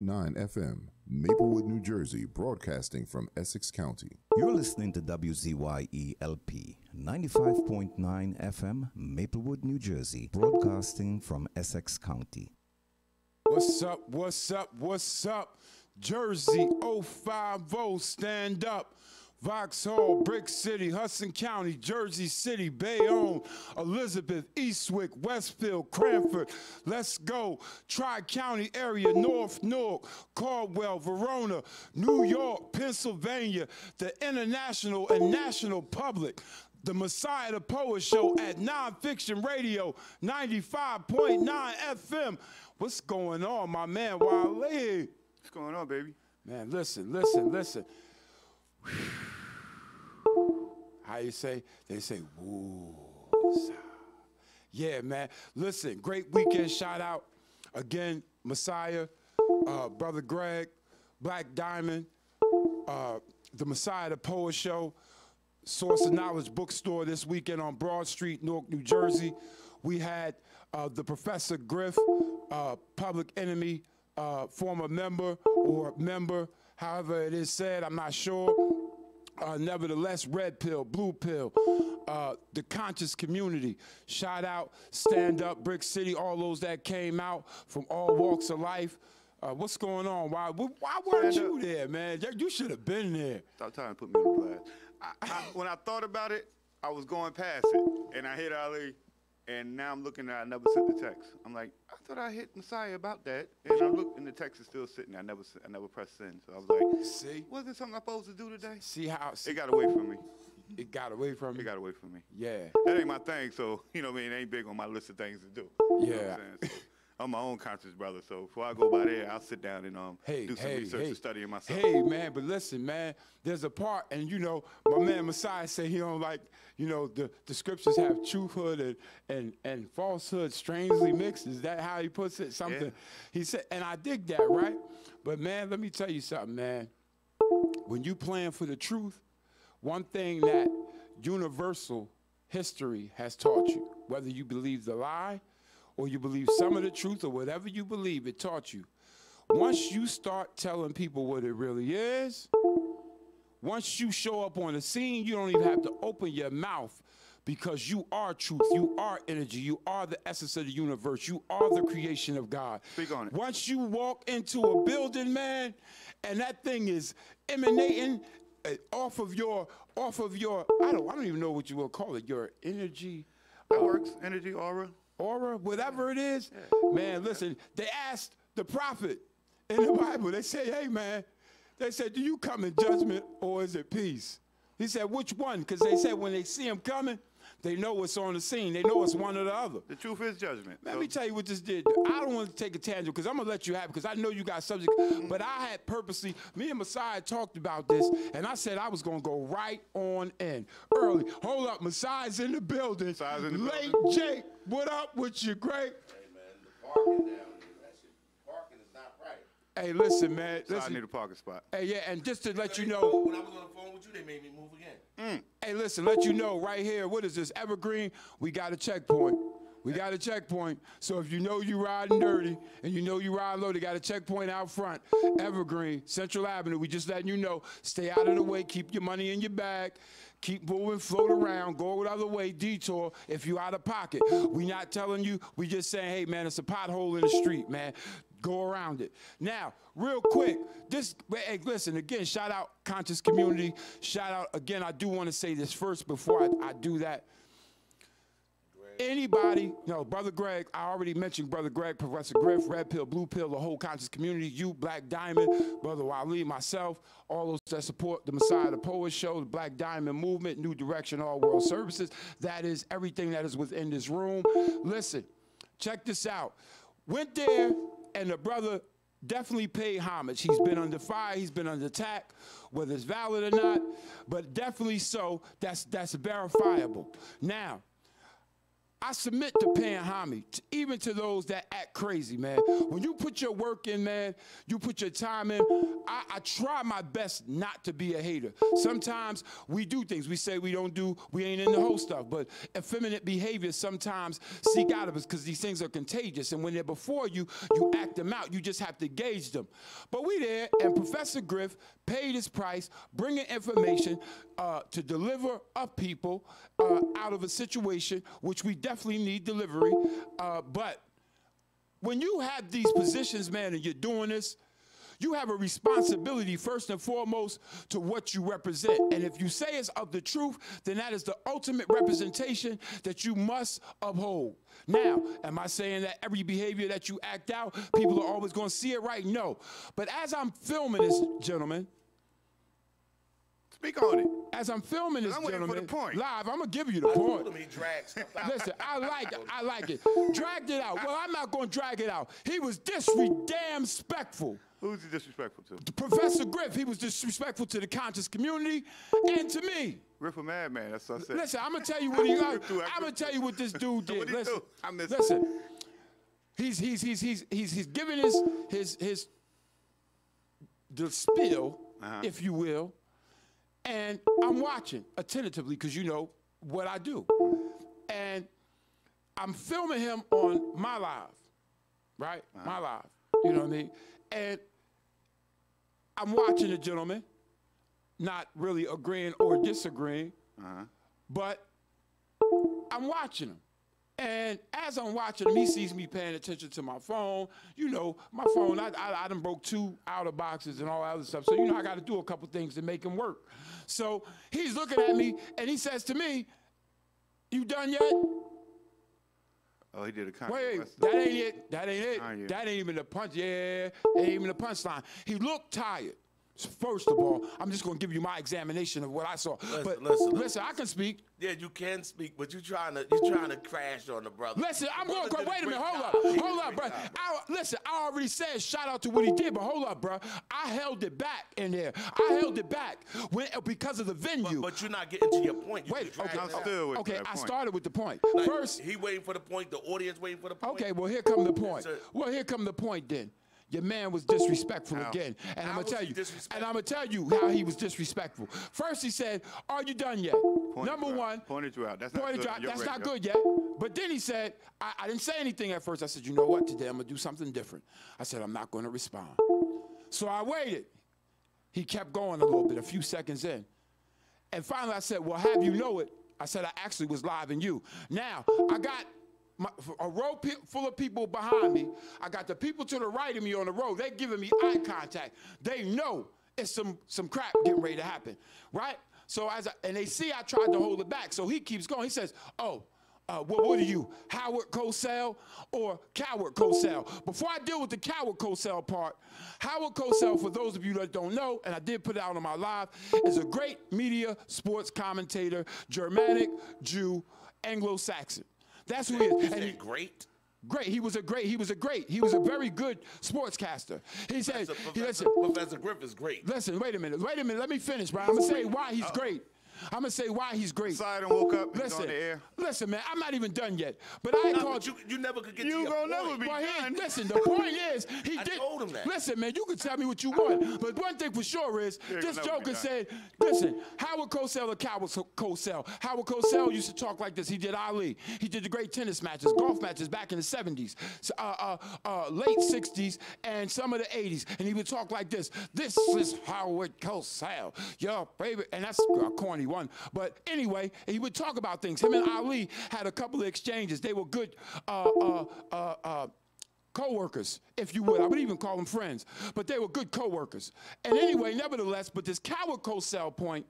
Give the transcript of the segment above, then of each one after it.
101.9 FM, Maplewood, New Jersey, broadcasting from Essex County. You're listening to WZYE LP, 95.9 FM, Maplewood, New Jersey, broadcasting from Essex County. What's up, what's up, what's up? Jersey 050, stand up. Vauxhall, Brick City, Hudson County, Jersey City, Bayonne, Elizabeth, Eastwick, Westfield, Cranford. Let's go. Tri-County area, North Newark, Caldwell, Verona, New York, Pennsylvania, the international and national public. The Messiah the Poet Show at NonFiction Radio, 95.9 FM. What's going on, my man, Wale? What's going on, baby? Man, listen. How you say? They say, woo. Yeah, man. Listen, great weekend shout out. Again, Messiah, Brother Greg, Black Diamond, the Messiah the Poet Show, Source of Knowledge Bookstore this weekend on Broad Street, Newark, New Jersey. We had the Professor Griff, Public Enemy, former member or member, however it is said, I'm not sure. Nevertheless, Red Pill, Blue Pill, the conscious community. Shout out, Stand Up, Brick City, all those that came out from all walks of life. What's going on? Why weren't you there, man? You should have been there. Stop trying to put me in the class. When I thought about it, I was going past it, and I hit Ali, and now I'm looking at I never sent the text. I'm like, I thought I hit Messiah about that, and I look, and the text is still sitting there. I never pressed send, so I was like, see, wasn't something I'm supposed to do today? See how it got away from me. It got away from me. It got away from me. Yeah. That ain't my thing, so you know what I mean. It ain't big on my list of things to do. You know what I'm saying? So, I'm my own conscious brother, so before I go by there, I'll sit down and do some research and study it myself. Hey, man, but listen, man, there's a part, and you know, my man Messiah said he don't like, you know, the scriptures have truthhood and falsehood strangely mixed. Is that how he puts it? Something. Yeah. He said, and I dig that, right? But man, let me tell you something, man. When you plan for the truth, one thing that universal history has taught you, whether you believe the lie or you believe some of the truth, or whatever you believe, it taught you. Once you start telling people what it really is, once you show up on the scene, you don't even have to open your mouth, because you are truth, you are energy, you are the essence of the universe, you are the creation of God. Speak on it. Once you walk into a building, man, and that thing is emanating off of your, I don't even know what you will call it, your energy. That works, energy, aura, whatever it is. Yeah. Man, listen, they asked the prophet in the Bible, they say, hey, man, they said, do you come in judgment or is it peace? He said, which one? Because they said when they see him coming, they know it's on the scene. They know it's one or the other. The truth is judgment. Let me tell you what this did. I don't want to take a tangent because I'm going to let you have it because I know you got subject. But I had purposely, me and Messiah talked about this, and I said I was going to go right on in early. Hold up, Messiah's in the building. Messiah's in the Late building. Jake, what up with you, great? Hey, man, the parking down here, parking is not right. Hey, listen, man. So I need a parking spot. Hey, yeah, and just to let you know. When I was on the phone with you, they made me move again. Hey, listen, let you know right here, what is this, Evergreen? We got a checkpoint. We got a checkpoint. So if you know you riding dirty and you know you ride low, they got a checkpoint out front. Evergreen, Central Avenue. We just letting you know, stay out of the way, keep your money in your bag, keep moving, float around, go the other way, detour if you out of pocket. We not telling you, we just saying, hey, man, it's a pothole in the street, man. Go around it. Now, real quick, hey, listen, again, shout out conscious community. Shout out, again, I do want to say this first before I do that. Anybody, no, Brother Greg, I already mentioned Brother Greg, Professor Griff, Red Pill, Blue Pill, the whole conscious community, you, Black Diamond, Brother Wale, myself, all those that support the Messiah the Poet Show, the Black Diamond Movement, New Direction, All World Services. That is everything that is within this room. Listen, check this out. Went there, and the brother definitely paid homage. He's been under fire, he's been under attack, whether it's valid or not, but definitely so, that's verifiable. Now, I submit to paying homage, even to those that act crazy, man. When you put your work in, man, you put your time in, I try my best not to be a hater. Sometimes we do things we say we ain't in the whole stuff, but effeminate behavior sometimes seek out of us because these things are contagious, and when they're before you, you act them out. You just have to gauge them. But we there, and Professor Griff paid his price, bringing information to deliver up people out of a situation which we definitely need delivery. But when you have these positions, man, and you're doing this, you have a responsibility first and foremost to what you represent. And if you say it's of the truth, then that is the ultimate representation that you must uphold. Now, am I saying that every behavior that you act out, people are always going to see it right? No. But as I'm filming this, gentlemen, speak on it. as I'm filming this, I'm waiting for gentlemen, the point. live, I'm going to give you the point. Told him he dragged stuff out. Listen, I like it. Dragged it out. Well, I'm not going to drag it out. He was disrespectful. Who's he disrespectful to? Professor Griff, he was disrespectful to the conscious community and to me. Griff a madman, that's what I said. Listen, I'm gonna tell you what I'm gonna tell you what this dude did. What'd he Listen, do? I missed listen. He's giving his the spill, if you will, and I'm watching attentively because you know what I do, and I'm filming him on my live, right? My live, you know what I mean? And I'm watching the gentleman, not really agreeing or disagreeing, but I'm watching him. And as I'm watching him, he sees me paying attention to my phone. You know, my phone, I done broke 2 outer boxes and all that other stuff. So, you know, I got to do a couple things to make him work. So he's looking at me, and he says to me, "You done yet?" Oh, he did a kind Wait, of that ain't it. That ain't it. Kanye. That ain't even the punch. Yeah, ain't even the punchline. He looked tired. So first of all, I'm just gonna give you my examination of what I saw. Listen, I can speak. Yeah, you can speak, but you're trying to crash on the brother. Listen, I'm The brother going. did a Wait a minute. great Hold job. up, bro. Listen, I already said shout out to what he did, but hold up, bro. I held it back in there. I held it back because of the venue. But you're not getting to your point. You Wait, just dragging okay. it out. Still with Okay, that I point. started with the point. Like, First, he waiting for the point. The audience waiting for the point. okay, well, here come the point. Sir. Well, here come the point then. Your man was disrespectful How? again. And How I'm was gonna tell he you. disrespectful? And I'm gonna tell you how he was disrespectful. First he said, "Are you done yet?" Number one. Pointed you out. That's not Pointed good. you out. You're That's right, not yo. good yet. But then he said, I didn't say anything at first. I said, you know what, today I'm gonna do something different. I said, I'm not gonna respond. So I waited. He kept going a little bit, a few seconds in. And finally I said, well, have you know it? I said, I actually was live in you. Now, I got a row full of people behind me. I got the people to the right of me on the road. They're giving me eye contact. They know it's some crap getting ready to happen, right? So and they see I tried to hold it back. So he keeps going. He says, oh, what are you, Howard Cosell or Coward Cosell? Before I deal with the Coward Cosell part, Howard Cosell, for those of you that don't know, and I did put it out on my live, is a great media sports commentator, Germanic, Jew, Anglo-Saxon. That's who he is. And great. Great. He was a very good sportscaster. He said, Professor Griff is great. Listen, wait a minute. Let me finish, bro. I'm going to say why he's great. I'm going to say why he's great. Sidon woke up and he's on the air. Listen, man, I'm not even done yet. But I No, called but you never could get to You your gonna point. never be well, done. listen, the point is, I told him that. Listen, man, you can tell me what you want, but one thing for sure is, Yeah, this gonna never be joker done. said, listen, Howard Cosell or Coward Cosell. Howard Cosell used to talk like this. He did Ali. He did the great tennis matches, golf matches back in the 70s, late 60s, and some of the 80s. And he would talk like this. This is Howard Cosell, your favorite. And that's a corny one. But anyway, he would talk about things. Him and Ali had a couple of exchanges. They were good co-workers, if you would. I would even call them friends. But they were good co-workers. And anyway, nevertheless, but this Coward Cosell point,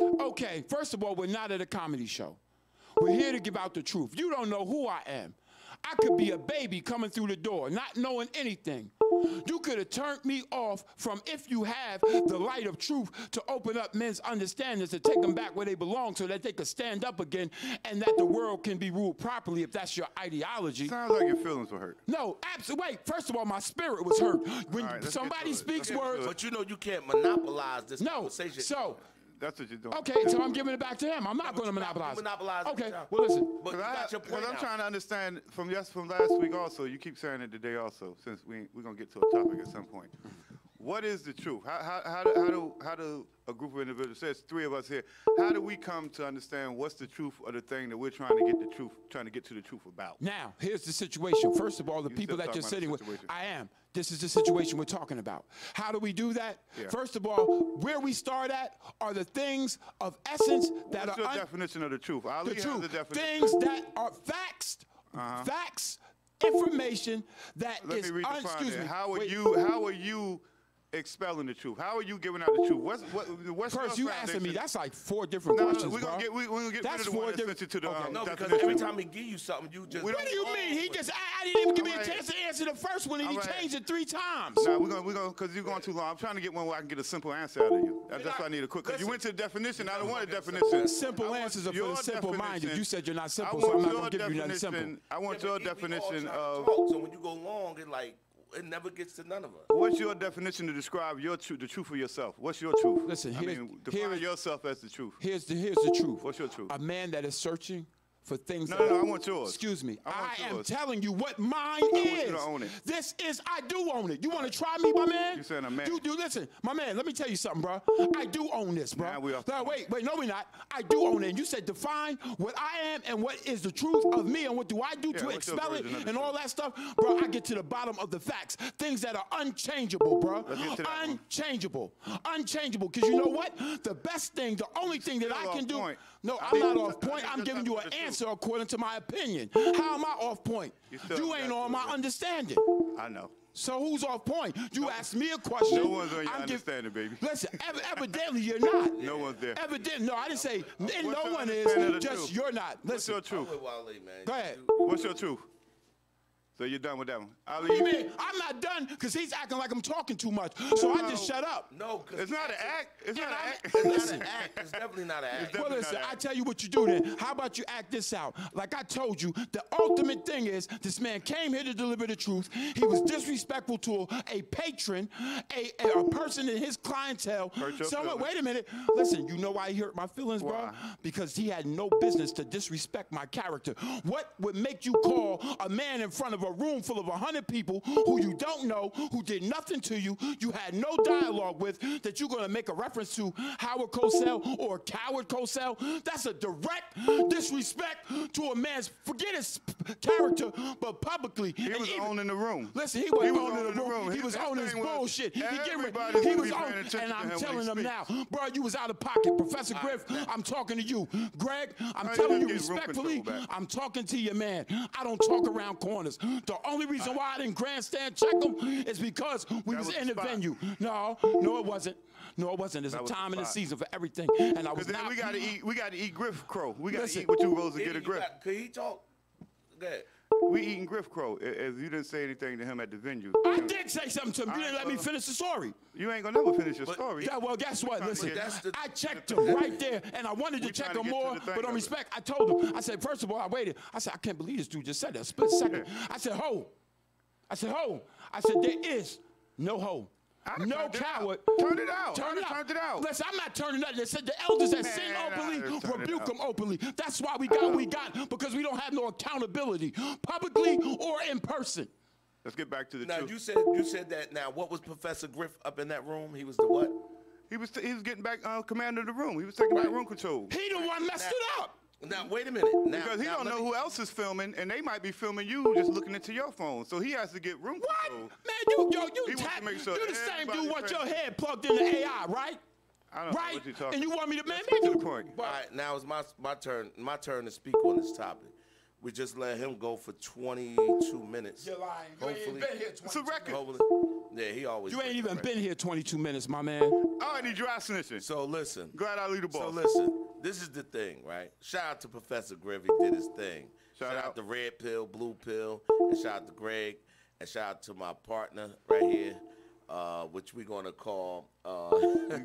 okay, first of all, we're not at a comedy show. We're here to give out the truth. You don't know who I am. I could be a baby coming through the door, not knowing anything. You could have turned me off from if you have the light of truth to open up men's understandings, to take them back where they belong so that they could stand up again and that the world can be ruled properly if that's your ideology. Sounds like your feelings were hurt. No, absolutely. Wait, first of all, my spirit was hurt. When All right, let's somebody get to it. speaks Let's get to words. it. But you know you can't monopolize this No, conversation. so That's what you're doing. Okay, so I'm giving it back to him. I'm not going to monopolize. Monopolize it. Okay, well, listen. But you got your point I'm out. trying to understand from last week also. You keep saying it today also, since we're gonna get to a topic at some point. What is the truth? How do a group of individuals? There's three of us here. How do we come to understand what's the truth of the thing that we're trying to get to the truth about? Now, here's the situation. First of all, the You people still that you're talking sitting about with, the situation. I am. This is the situation we're talking about. How do we do that? Yeah. First of all, where we start at are the things of essence that What's are your definition of the truth? Ali the has truth. the definition. Things that are facts, facts, information that Let is. me redefine Excuse it. me. How Wait. are you expelling the truth? How are you giving out the truth? What's First, your you asking me. foundation? That's like 4 different No, questions, we're bro. gonna get rid That's of the 4 one that's different. sensitive to the Okay. No, because definition. every time he give you something, you just. We What don't- do you mean? He just. I didn't even give me a All right. chance to answer the first one, and he All right. changed it 3 times. Nah, we're gonna, because you're going too long. I'm trying to get one where I can get a simple answer out of you. That's why I need a quick. Because you went to the definition. I don't want a definition. Simple I want answers are for your the simple-minded. definition. You said you're not I simple, so I'm want not your going to give you nothing simple. definition. I want your definition of So when you go long, it never gets to none of us. what's your definition to describe the truth of yourself? What's your truth? Listen, I mean, define yourself as the truth. Here's the truth. What's your truth? A man that is searching for things. No, that I want yours. Excuse me. I want I am yours. telling you what mine want is. you to own it. I do own it. You want to try me, my man? You saying a man. You do. Listen, my man, let me tell you something, bro. I do own this, bro. Now we off the No, point. wait, no, we're not. I do own it. And you said define what I am and what is the truth of me and what do I do Yeah, to what's your expel it version of the and all truth? that stuff. Bro, I get to the bottom of the facts. Things that are unchangeable, bro. Let's get to that one. Unchangeable. Unchangeable. Because you know what? The best thing, the only thing that Still I can off do. point. No, I I'm not need- off I point. need I'm to giving talk you about an the truth. answer according to my opinion. How am I off point? still You got ain't to on do my it. understanding. I know. So who's off point? You asked me a question. No one's on your I'm understanding, baby. Listen, evidently you're not. No one's there. Evidently, no, I didn't say What's no your one understanding of is. the Just truth? you're not. What's your Listen. truth? I'm with Wale, man. Go ahead. What's your truth? So you're done with that one. What do you mean? I'm not done because he's acting like I'm talking too much. So I just shut up. No, because It's not an act. It's not an act. It's not Listen. an act. It's definitely not an act. Well, definitely listen, not I act. tell you what you do then. How about you act this out? Like I told you, the ultimate thing is this man came here to deliver the truth. He was disrespectful to a patron, a person in his clientele. Hurt your Someone, feelings. wait a minute. Listen, you know why he hurt my feelings, bro? Why? Because he had no business to disrespect my character. What would make you call a man in front of a room full of 100 people who you don't know, who did nothing to you, you had no dialogue with, that you're going to make a reference to Howard Cosell or Coward Cosell? That's a direct disrespect to a man's, forget his character, but publicly. He was owning the room. Listen, he wasn't owning the room. He was His owning his thing was, bullshit. everybody's He gonna was be paying on, attention and to I'm him when telling he him now, speaks. bro, you was out of pocket. Professor Griff, I'm talking to you. Greg, I'm How you telling you gonna get room respectfully, control back? I'm talking to your man. I don't talk around corners. The only reason why I didn't grandstand check him is because we was was in the the spot. venue. No, it wasn't. No, it wasn't. There's That a was the time and a spot. season for everything, and I was Because then not. we gotta eat Griff Crow. We gotta Listen. eat what you rolls to get a You Griff. Could he talk? Go ahead. We eating Griff Crow. If you didn't say anything to him at the venue, I did say something to him. You didn't let me well, finish the story. you ain't gonna never finish your story. Yeah, well, guess what? trying to Listen, get- That's the- I checked him right there, and I wanted to We check trying to him get to more, the thing but on of it. respect, I told him. I said, first of all, I waited. I said, I can't believe this dude just said that. A split second. I said, ho. I said, ho. I said, there is no ho. I done No turned it out. coward. Turn it out. Turn I it done out. turned it out. Listen, I'm not turning it. They said the elders that sin Man, I openly done turned it rebuke out. them openly. That's why we got what we got, because we don't have no accountability, publicly or in person. Let's get back to the Now truth. you said that. Now what was Professor Griff up in that room? He was the what? He was getting back command of the room. He was taking back room control. He the one messed it up. Now wait a minute. Now, Because he now, don't let know me- who else is filming, and they might be filming you just looking into your phone. So he has to get room What? control. Man, you He wants tap, to make sure you the same everybody dude want your pays- head plugged into AI, right? I don't know Right? what you're talking And you want me to, man, Let's get to man, the point. All right, now it's my turn. My turn to speak on this topic. We just let him go for 22 minutes. You're lying. You ain't even Hopefully, been here It's a 22 record. minutes. hopefully, yeah, he always. You ain't breaks even the been record. here 22 minutes, my man. Oh, and he dry snitching. So listen. Glad I lead the So ball. listen, this is the thing, right? Shout out to Professor Griff, he did his thing. Shout out out. to Red Pill, Blue Pill, and shout out to Greg, and shout out to my partner right here, which we're gonna call.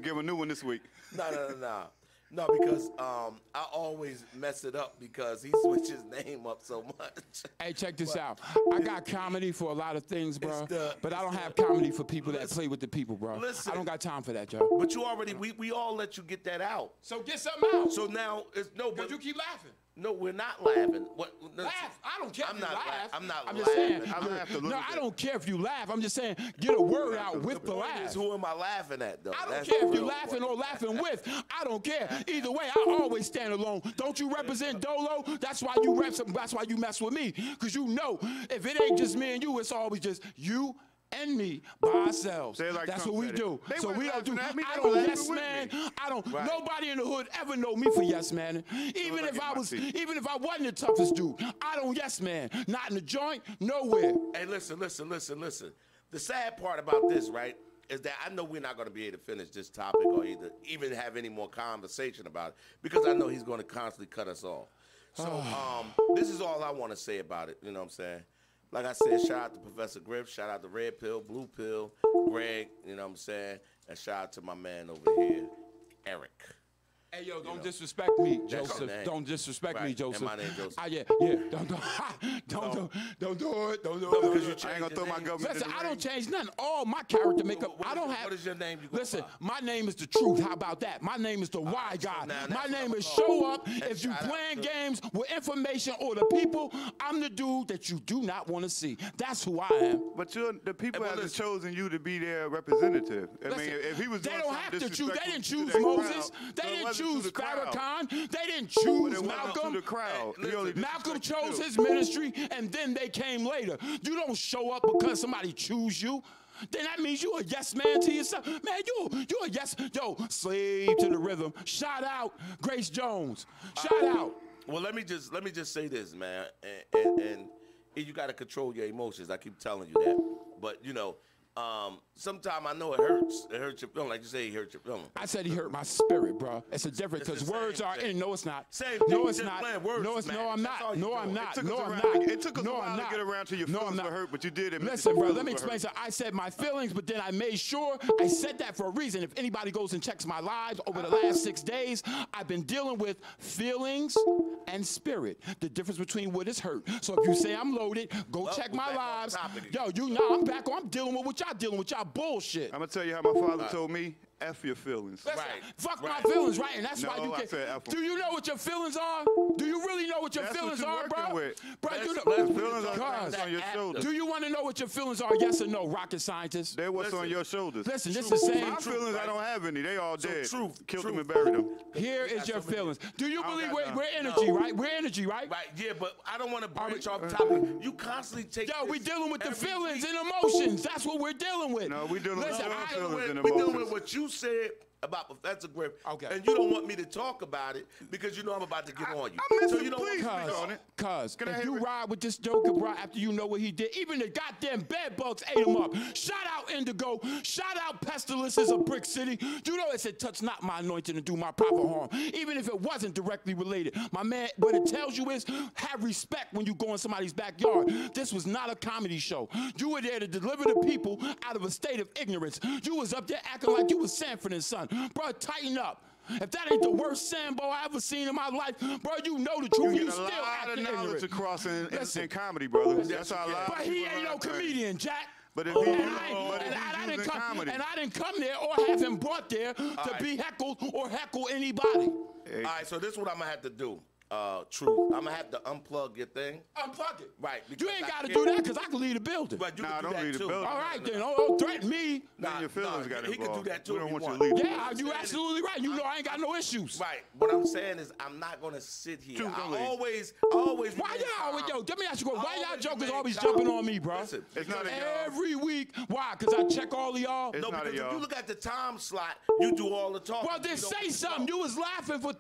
Give a new one this week. No. No, because I always mess it up because he switched his name up so much. Hey, check this out. I got comedy for a lot of things, bro. But I don't have the- comedy for people that play with the people, bro. Listen. I don't got time for that, Joe. But you already, we all let you get that out. So get something out. So now it's no, but Because you keep laughing. no, we're not laughing. What? No, Laugh. I don't care I'm if you not laugh. I'm not just saying. laughing. I laughed a little No, bit. I don't care if you laugh. I'm just saying, get a word out with the Point laugh. is, who am I laughing at, though? I don't That's care the if you're real laughing point. or laughing with. I don't care. Either way, I always stand alone. Don't you represent Dolo? That's why you That's why you mess with me. Because you know, if it ain't just me and you, it's always just you and me by ourselves. Say like That's Trump what we said it. do. They So weren't we don't do. laughing at me, I they don't were laughing yes with man. me. I don't. Right. Nobody in the hood ever know me for yes man. Even I if get I my was, seat. even if I wasn't the toughest dude, I don't yes man. Not in the joint, nowhere. Hey, listen. The sad part about this, right, is that I know we're not going to be able to finish this topic or even have any more conversation about it because I know he's going to constantly cut us off. So this is all I want to say about it. You know what I'm saying? Like I said, shout out to Professor Griff, shout out to Red Pill, Blue Pill, Greg, you know what I'm saying? And shout out to my man over here, Eric. Hey yo, don't disrespect me, That's Joseph. your name. Don't disrespect me, Right, Joseph. and my name Joseph. Yeah. Don't do it. Don't do it. No, Don't because do you it. I ain't gonna throw my government Listen, in the I ring. don't change nothing. All my character makeup. What I is don't your- have. what is your name you go Listen, by? my name is the truth. How about that? My name is the why so guy. now My that's name what is I'm calling show up. you. And If you shout out playing to- games with information or the people, I'm the dude that you do not want to see. That's who I am. But the people Hey, but haven't listen. chosen you to be their representative. I mean, Listen, if he was they doing don't something have to choose. They disrespectful didn't to choose that Moses. crowd, They so it didn't wasn't to choose the crowd. Farrakhan. They didn't But choose it wasn't Malcolm. to the crowd. Hey, He only Malcolm disrespected chose you. his ministry, and then they came later. You don't show up because somebody choose you. Then that means you a yes man to yourself. Man, you a yes. Yo, slave to the rhythm. Shout out Grace Jones. Shout out. Well, let me just say this, man, and you got to control your emotions. I keep telling you that, but you know, sometimes I know it hurts. It hurts your feeling, like you say, it hurts your feeling. I said he hurt my spirit, bro. It's a difference It's because the words same are thing. in. No, it's not. Same No, thing, it's just not. playing words, No, it's man. no. I'm That's all not. you No, I'm doing. not. It took No, us I'm around not. to- it took us No, a I'm while to not. get around to your No, feelings I'm were not. hurt, but you did admit Listen, that your bro, let me feelings were explain hurt. something. I said my feelings, but then I made sure I said that for a reason. If anybody goes and checks my lives over the last 6 days, I've been dealing with feelings and spirit. The difference between what is hurt. So if you say I'm loaded, go Well, check we my back on lives. topic Yo, again. you know I'm back on. I'm dealing with what y'all dealing with. Y'all bullshit. I'm gonna tell you how my father told me, F your feelings. Listen, Right, fuck right. my feelings, right? And that's No, why you I can't. said F 'em. Do you know what your feelings are? Do you really know what your That's feelings what you are, working bro? with. Bro, you know. let's Feelings are Cuz, on your shoulders. do you want to know what your feelings are? Yes or no, rocket scientist? They're what's on Listen. your shoulders. Listen, this is the same. My feelings, I don't have any. They all dead. truth, Killed truth. them and buried them. Here is your feelings. Do you I don't believe got none. we're energy, right? We're energy, right? Right, yeah, but I don't want to branch we- off topic. You constantly take. Yo, we this dealing with the every feelings week. and emotions. That's what we're dealing with. No, we dealing with Listen, your I- feelings and We're dealing with emotions. what you said about Professor Griff. Okay. And you don't want me to talk about it because you know I'm about to get on you. I'm listening, so you don't please. want me to Cuz, talk. Cuz, Can I if hear you it? ride with this Joker, bro, after you know what he did, even the goddamn bed bugs ate him up. Shout out Indigo. Shout out Pestilences of Brick City. You know it said, touch not my anointing and do my proper harm. Even if it wasn't directly related. My man, what it tells you is, have respect when you go in somebody's backyard. This was not a comedy show. You were there to deliver the people out of a state of ignorance. You was up there acting like you was Sanford and Son. Bro, tighten up. If that ain't the worst Sambo I ever seen in my life, bro, you know the truth. You You get a still lot acting of knowledge ignorant. across Listen. in comedy, brother. That's how a lot of But he people ain't no learn things. comedian, Jack. But if And he- I- but and if I he's didn't using come, comedy. and I didn't come there or have him brought there to be heckled or heckle anybody. All right, so this is what I'm gonna have to do. Truth. I'm gonna have to unplug your thing. Unplug it. Right, You because ain't I got to can't- do that because I can leave the building. But you Nah, can do don't that leave the too. building. All right, then. Don't threaten me. Then your feelings got he involved. can do that too We if don't he want you to want. leave. Yeah, you absolutely right. You know I ain't got no issues. Right. What I'm saying is I'm not gonna sit here. Truth, don't I leave. always. Why remain y'all always, calm. yo, let me ask you, why y'all always jokers remain always calm. jumping on me, bro? Listen, It's not a y'all. Every week. Why? Because I check all of y'all? It's No, not a because if y'all. you look at the time slot, you do all the talking. Well, then You don't say get to something. talk. You was laughing for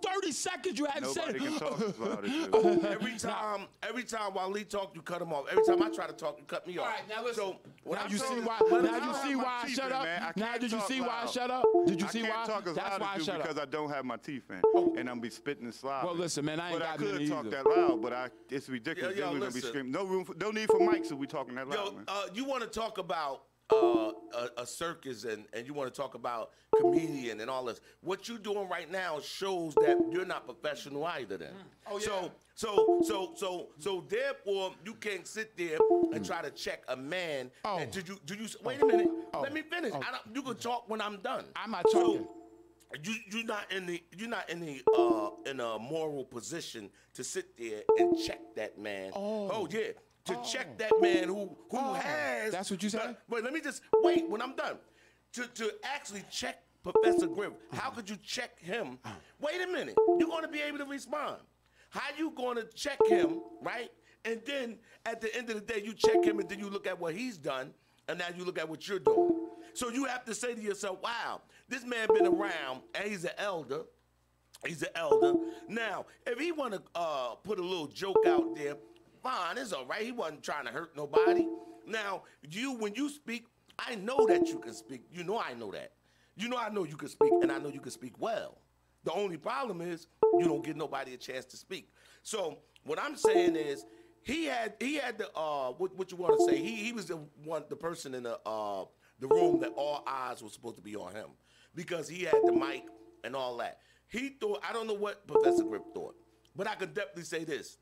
30 seconds. You hadn't said Nobody it. can talk about it. Every time while Lee talk, you cut him off. Every time I try to talk, you cut me off. All right, now listen. So what Now I'm you saying see is- why? let Now him you talk. see my why I teeth shut in, up. man. I Now can't did you talk see why I loud. shut up? Did you see I why? can't talk as That's loud why I as you shut because up. I don't have my teeth in, and I'm be spitting and slobbing. Well, listen, man, I ain't but got I could many talk either. that loud, but it's ridiculous. Yo, Then we're gonna be listen. screaming. No need for mics if we talking that loud, Yo, man. you want to talk about a circus and you want to talk about comedian and all this. What you're doing right now shows that you're not professional either. Then, so therefore you can't sit there and try to check a man. And do you? Wait a minute. Let me finish. You can talk when I'm done. I'm not talking. You're not in a moral position to sit there and check that man. To check that man who has. That's what you said? Wait, let me just wait when I'm done. To actually check Professor Griff, how could you check him? Wait a minute. You're going to be able to respond. How you going to check him, right? And then at the end of the day, you check him and then you look at what he's done, and now you look at what you're doing. So you have to say to yourself, wow, this man been around, and he's an elder. He's an elder. Now, if he want to put a little joke out there, fine, it's all right. He wasn't trying to hurt nobody. Now, when you speak, I know that you can speak. You know I know that. You know I know you can speak, and I know you can speak well. The only problem is you don't give nobody a chance to speak. So what I'm saying is he had the what you want to say? He was the person in the room that all eyes were supposed to be on him because he had the mic and all that. He thought, I don't know what Professor Griff thought, but I could definitely say this.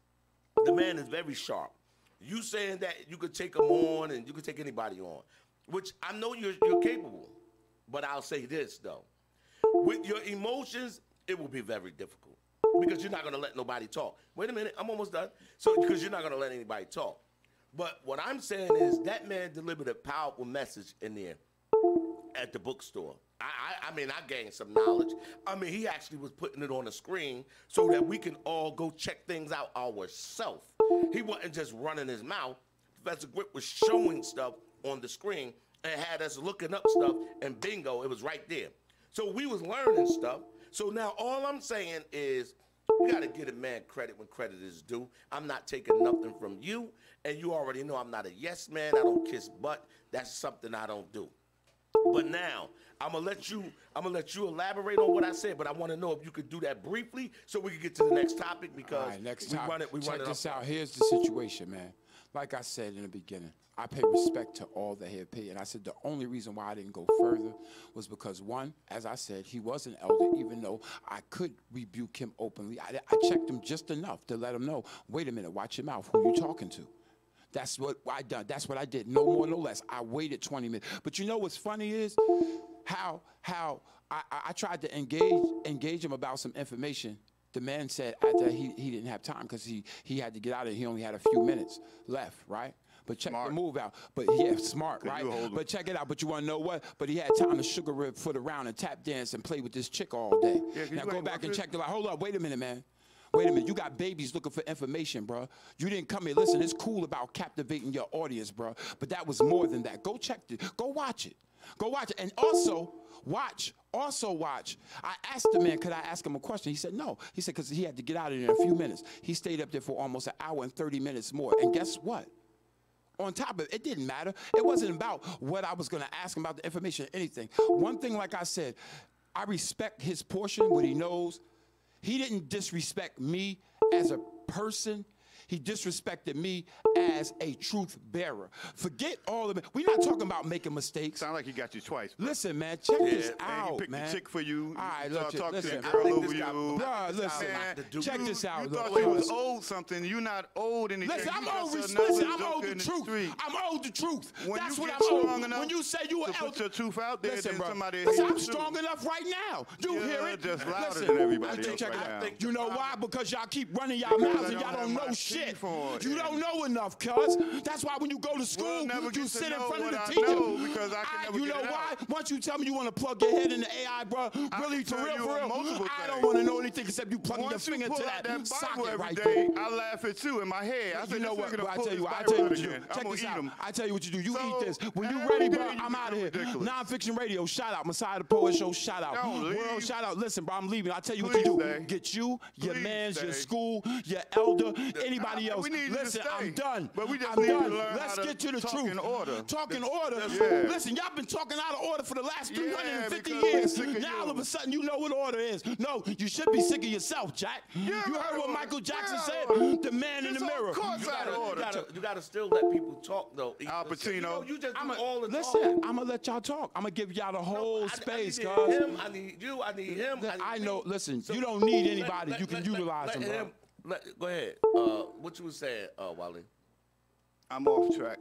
The man is very sharp. You saying that you could take him on and you could take anybody on, which I know you're capable. But I'll say this, though. With your emotions, it will be very difficult because you're not going to let nobody talk. Wait a minute, I'm almost done. So because you're not going to let anybody talk. But what I'm saying is that man delivered a powerful message in there at the bookstore. I mean, I gained some knowledge. I mean, he actually was putting it on the screen so that we can all go check things out ourselves. He wasn't just running his mouth. Professor Griff was showing stuff on the screen and had us looking up stuff, and bingo, it was right there. So we was learning stuff. So now all I'm saying is you got to give a man credit when credit is due. I'm not taking nothing from you, and you already know I'm not a yes man. I don't kiss butt. That's something I don't do. But now I'm gonna let you elaborate on what I said. But I want to know if you could do that briefly so we can get to the next topic because All right, next topic. we run Check it this up. out. Here's the situation, man. Like I said in the beginning, I pay respect to all that have paid. And I said the only reason why I didn't go further was because, one, as I said, he was an elder, even though I could rebuke him openly. I checked him just enough to let him know, wait a minute, watch your mouth. Who you talking to? That's what I done. That's what I did. No more, no less. I waited 20 minutes. But you know what's funny is how I tried to engage him about some information. The man said after he didn't have time because he had to get out of here. He only had a few minutes left, right? But check the move out. But yeah, smart, right? But check it out. But you want to know what? But he had time to sugar rib foot around and tap dance and play with this chick all day. Yeah, now go back and check the line. Hold up. Wait a minute, man. Wait a minute. You got babies looking for information, bro. You didn't come here. Listen, it's cool about captivating your audience, bro. But that was more than that. Go check it. Go watch it. Go watch it. And also watch. I asked the man, could I ask him a question? He said no. He said because he had to get out of there in a few minutes. He stayed up there for almost an hour and 30 minutes more. And guess what? On top of it, it didn't matter. It wasn't about what I was going to ask him about the information or anything. One thing, like I said, I respect his portion, what he knows. He didn't disrespect me as a person. He disrespected me as a truth bearer. Forget all of it. We're not talking about making mistakes. Sound like he got you twice. Bro. Listen, man, check this Man, out, he picked man. the chick for you. All right, look, look, talk listen. to the girl I think over this you. got- Bruh, listen, Man, check this out. You look, thought you was listen. old something. You not old anything. Listen, I'm You old. just Listen, another I'm old joker the in the truth. street. I'm old the truth. When That's you what get I'm strong old. enough When you say you to an put elder, your truth out there, listen, then bro. somebody Listen, hear I'm you too. strong enough right now. You You're hear it? just louder Listen, than everybody I think else check right it out. now. You know why? Because y'all keep running y'all Because mouths I and y'all don't don't have know my shit. teeth on. You don't know enough, cuz. That's why when you go to school, We'll never you get to sit in know front of what the I teacher. know because I can never You get know it why? out. Once you tell me you want to plug your head in the AI, bro, really, can for tell real, you for real, multiple I don't things. want to know anything except you plugging your Once you finger pull to out that that Bible socket every right day, there. I laugh at you in my head. I said, You know this what? nigga Bro, done I pulled tell his you, I Bible tell you out what you do. again. I'm Check gonna this eat out. him. I tell you what you do. You So, eat this. When you every ready, day bro, you I'm out of here. become ridiculous. NonFiction Radio, shout out. Messiah the Poet Show, shout out. Don't World, leave. shout out. Listen, bro, I'm leaving. I tell you what Please you do. stay. Get you, your Please mans, your stay. school, your elder, anybody everybody else. We need you to Listen, stay. I'm done. But we just I'm need to done. learn Let's how to get to the talk truth. in order. Talk in order. Yeah. Listen, y'all been talking out of order for the last 350 because we're years. sick of Now you. all of a sudden you know what order is. No, you should be sick of yourself, Jack. You heard what Michael Jackson said? The man in the mirror. Of course, out of order. You gotta still let people talk though. Al Pacino. You know, you just do I'm all the listen, talking. I'm gonna let y'all talk. I'm gonna give y'all the whole space, I cuz. need him. I need you. I need him. I need know. me. Listen, So you don't need anybody. You can utilize let them, bro. Go ahead. What you was saying, Wally? I'm off track.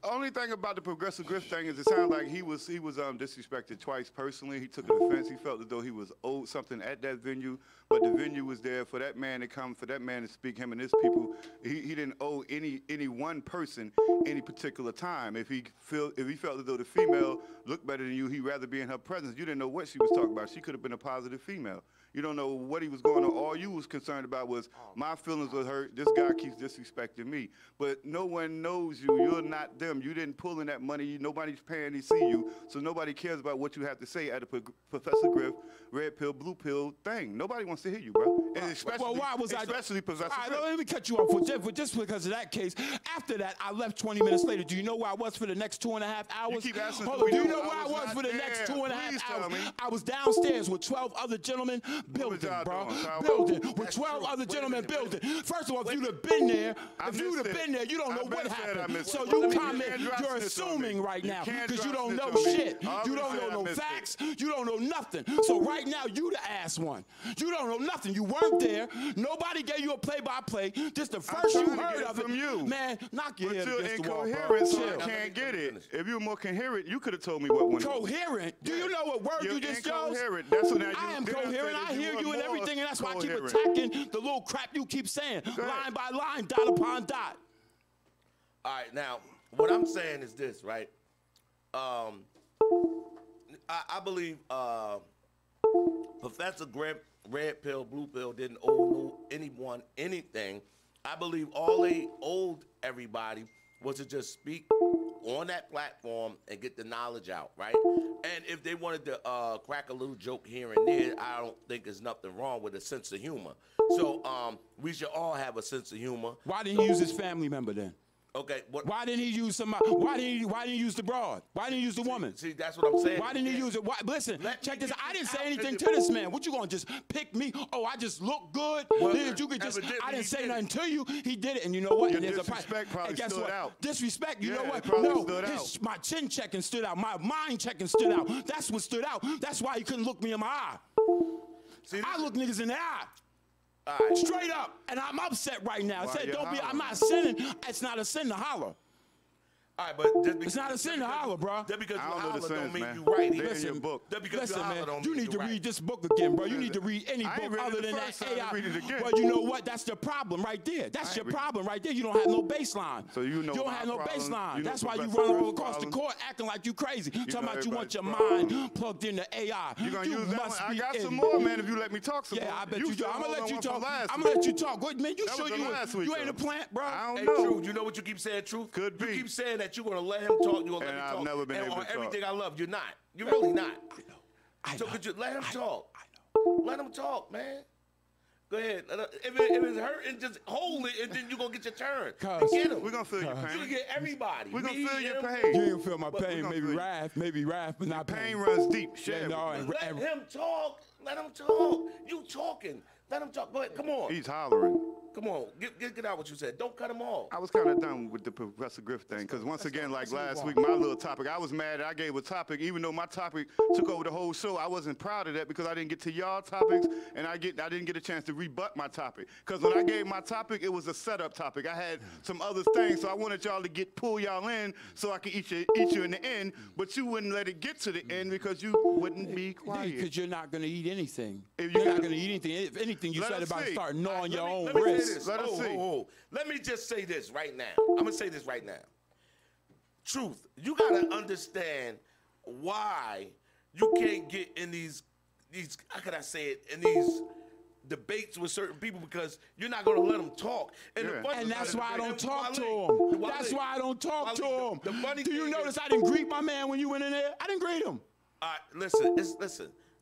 Only thing about the progressive grift thing is it sounds like he was disrespected twice personally. He took an offense. He felt as though he was owed something at that venue, but the venue was there for that man to come, for that man to speak, him and his people. He didn't owe any one person any particular time. If he felt as though the female looked better than you, he'd rather be in her presence. You didn't know what she was talking about. She could have been a positive female. You don't know what he was going on. All you was concerned about was my feelings were hurt. This guy keeps disrespecting me. But no one knows you. You're not them. You didn't pull in that money. Nobody's paying to see you. So nobody cares about what you have to say at a Professor Griff, red pill, blue pill thing. Nobody wants to hear you, bro. And especially, why was especially Professor All right, Griff. let me cut you off for just because of that case. After that, I left 20 minutes later. Do you know where I was for the next 2.5 hours? keep asking Hold who on. Do we you know. know where I was for the next there. 2.5 Please tell hours? me. I was downstairs with 12 other gentlemen building, y'all bro. doing? How- Building with That's 12 true. other Wait a gentlemen minute, wait a building. First of all, if you'd have been there, I if you'd have missed been it. there, you don't I know what been said I happened. missed So it. you You comment, can't drop you're snitch on assuming me. right You now can't because you drop don't know snitch on me. shit. I already You don't said I know no missed it. facts. You don't know nothing. So right now, you the ass one. You don't know nothing. You weren't there. Nobody gave you a play-by-play. This the first you trying to heard get it of it. from you. Man, knock your But head you're against the wall, bro. incoherent, so I Chill. can't get it. If you were more coherent, you could have told me what went on. Coherent? Do you know what word You're you just chose? incoherent. That's what I am then I coherent. said I that hear were you and more everything, and that's why I keep coherent. attacking the little crap you keep saying, line by line, dot upon dot. All right, now what I'm saying is this, right? I believe Professor Griff, red pill, blue pill, didn't owe anyone anything. I believe all they owed everybody was to just speak on that platform and get the knowledge out, right? And if they wanted to crack a little joke here and there, I don't think there's nothing wrong with a sense of humor. So we should all have a sense of humor. Why didn't he use his family member then? Okay, what? Why didn't he use somebody? Why didn't he use the broad? Why didn't he use the woman? See, that's what I'm saying. Why didn't he use it? Why, listen, Let check me this. get I didn't this say out anything and to then- this man. What you gonna just pick me? Oh, I just look good. Well, Then you could just. evidently I didn't he say did nothing it. to you. He did it, and you know what? Your And there's disrespect probably and guess stood what? out. Disrespect. You Yeah, know it what? probably No, stood out. my chin checking stood out. My mind checking stood out. That's what stood out. That's why he couldn't look me in my eye. See, I look niggas in the eye. all right. Straight up, and I'm upset right now. I Why said, you "Don't be." I'm hollering? not sinning. It's not a sin to holler. All right, but just because, It's not a sin to holler, bro. Just because you I don't know the holler don't sense, mean man. you right. They're either. in your book. Just because Listen, you holler man, don't you mean need to right. read this book again, bro. You need to read any I ain't book read it other the than first that time. AI. Read it again. Well, you know what? That's the problem right there. That's your read it. problem right there. You don't have no baseline. So you know don't my have no problem. baseline. You know That's why you Professor run all Griff's across the problem. court acting like you crazy. Talking know about you want your everybody's mind plugged into AI. You gonna use that one? must I be got some idiot. more, man. If you let me talk some more. Yeah, I bet you do. still I'm gonna hold let on you one from talk. last I'm week. gonna let you talk. Good man, you That sure was the you last week, you ain't a though. plant, bro? I don't Hey, know. Truth, you know what you keep saying, Truth? Could You be. keep saying that you're going to let him talk, you're going to let And me I've talk. never been and able on to talk. everything I love, you're not. You're really not. I So know. could you let him talk? I know. Let him talk, man. Go ahead. If it's hurting, just hold it, and then you're going to get your turn. Cuz. Get him. We're gonna feel your You pain. get everybody. We're gonna Me, feel your him. pain. You ain't feel my But we pain. gonna Maybe feel- wrath, but not Pain pain. runs deep. Share Yeah, no, with me. Let him talk. Let him talk. You talking. Let him talk. Go ahead. Come on. He's hollering. Come on. Get out what you said. Don't cut him off. I was kind of done with the Professor Griff thing because once again, like last week, my little topic, I was mad I gave a topic, even though my topic took over the whole show. I wasn't proud of that because I didn't get to y'all topics and I didn't get a chance to rebut my topic. Because when I gave my topic, it was a setup topic. I had some other things, so I wanted y'all to pull y'all in so I could eat you in the end. But you wouldn't let it get to the end because you wouldn't be quiet. Because you're not going to eat anything. If You're you- not going to eat anything. If anything, you Let said us about see. start gnawing your own Let me say wrist. this. Let us see. Let me just say this right now. I'm gonna say this right now. Truth, you gotta understand why you can't get in these how can I say it, in these debates with certain people because you're not gonna let them talk. And, Yeah. And that's why I don't talk to Wale, him. That's why I don't talk to Wale, him. the funny Do you thing notice is- I didn't greet my man when you went in there? I didn't greet him. Listen.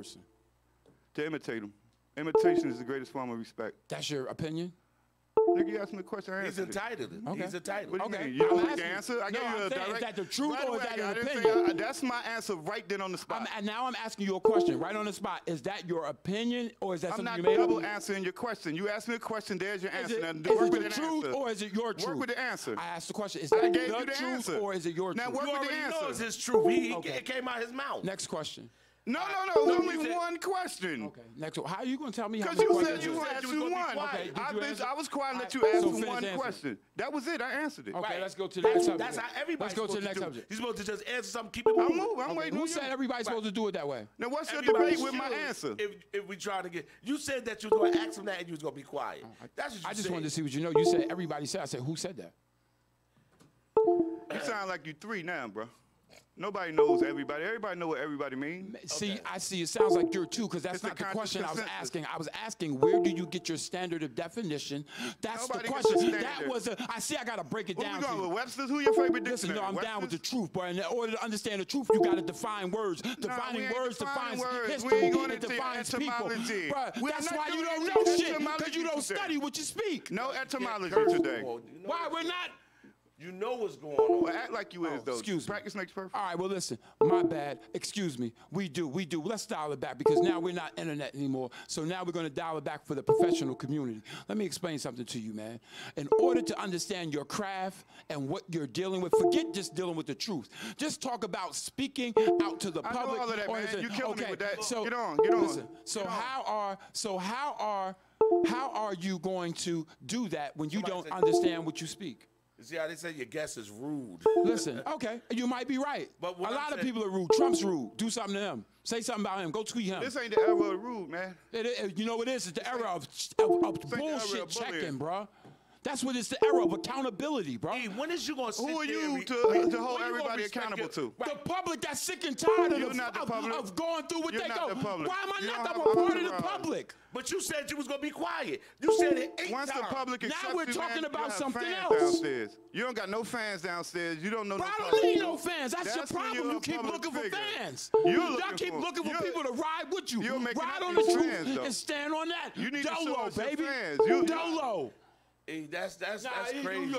person? To imitate them. Imitation is the greatest form of respect. That's your opinion? Nigga, you asked me a question. I He's answered it. entitled. Okay. He's entitled. What do you Okay. mean? You don't I'm like the asking- answer? I No, gave you I'm a saying, direct. is that the truth Right or is away, that I an didn't say- opinion? That's my answer right then on the spot. And now I'm asking you a question right on the spot. Is that your opinion or is that I'm something not you made double up? answering your question. You asked me a question, there's your Is answer. it, Now, is work it with the an truth answer. or is it your truth? Work with the answer. I asked the question. Is I that gave the you the truth answer. or is it your Now truth? work You with the already answer. know it's his truth. Okay. It came out his mouth. Next question. No, No, only he said- one question. Okay. Next one. How are you going to tell me how Because many you said questions? you said asked you was you gonna be one. quiet. Did you answer? I was quiet and let you Alright, ask so me finish one answering. question. That was it. I answered it. Okay, let's go to the next subject. That's how everybody's Let's go to the supposed next do. subject. He's supposed to just answer something, keep it I'm moving. moving. I'm Okay, waiting who on said you. everybody's supposed to do it that way? Now, what's your Everybody debate with my should answer? If we try to get, you said that you was going to ask him that and you was going to be quiet. That's what you I just said. wanted to see what you know. You said everybody said. I said, who said that? You sound like you three now, bro. Nobody knows everybody. Everybody know what everybody means. See, I see. It sounds like you're two, because that's It's a not the conscious question I was consensus. asking. I was asking, where do you get your standard of definition? That's Nobody the gets a question. That standard. was I see. I got to break it Where down. we to going you. with Webster's? Who your favorite Listen, dictionary? no, I'm down with the Webster's? truth, but in order to understand the truth, you got to define words. Defining ain't words defining defines words. We history. ain't going It into defines people. etymology. Bruh, We're that's not why you doing don't any know shit, etymology because you don't today. study what you speak. No etymology Curse today. word. You know Why what's we're going- not? You know what's going on. Well, act like you is, though. Excuse me. Practice makes perfect. All right, well, listen, my bad. Excuse me. We do. Let's dial it back, because now we're not internet anymore. So now we're going to dial it back for the professional community. Let me explain something to you, man. In order to understand your craft and what you're dealing with, forget just dealing with the truth. Just talk about speaking out to the I know public. all of that, or man. is it- You killing me okay, with that. So, Get on. Listen, so how are you going to do that when you Somebody don't said- understand what you speak? You see how they say your guess is rude? Listen, okay, you might be right. But A what I'm lot of saying- people are rude. Trump's rude. Do something to him. Say something about him. Go tweet him. This ain't the era of rude, man. You know what it is? It's the era of the era bullshit of bullying. checking, bro. That's what it's the era of accountability, bro. Hey, when is you going to sit Who are there you and to when hold you gonna everybody respect accountable your- to? The public that's sick and tired You're not the public. of going through what You're they not go. the public. Why am I You not don't the have part of the entourage. public? But you said you was going to be quiet. You said it 8 Once times. the public Now accepts we're you, talking man, about you have something fans else. Downstairs. You don't got no fans downstairs. You don't know Bro, no I don't public. need no fans. That's your That's when problem. you're You a keep public looking for figure. fans. You're Y'all looking keep for- looking for you're- people to ride with you. you're making Ride up on the these truth fans, though. and stand on that. You need to show Dolo, us your baby. fans. Dolo. Hey, that's Nah, crazy, you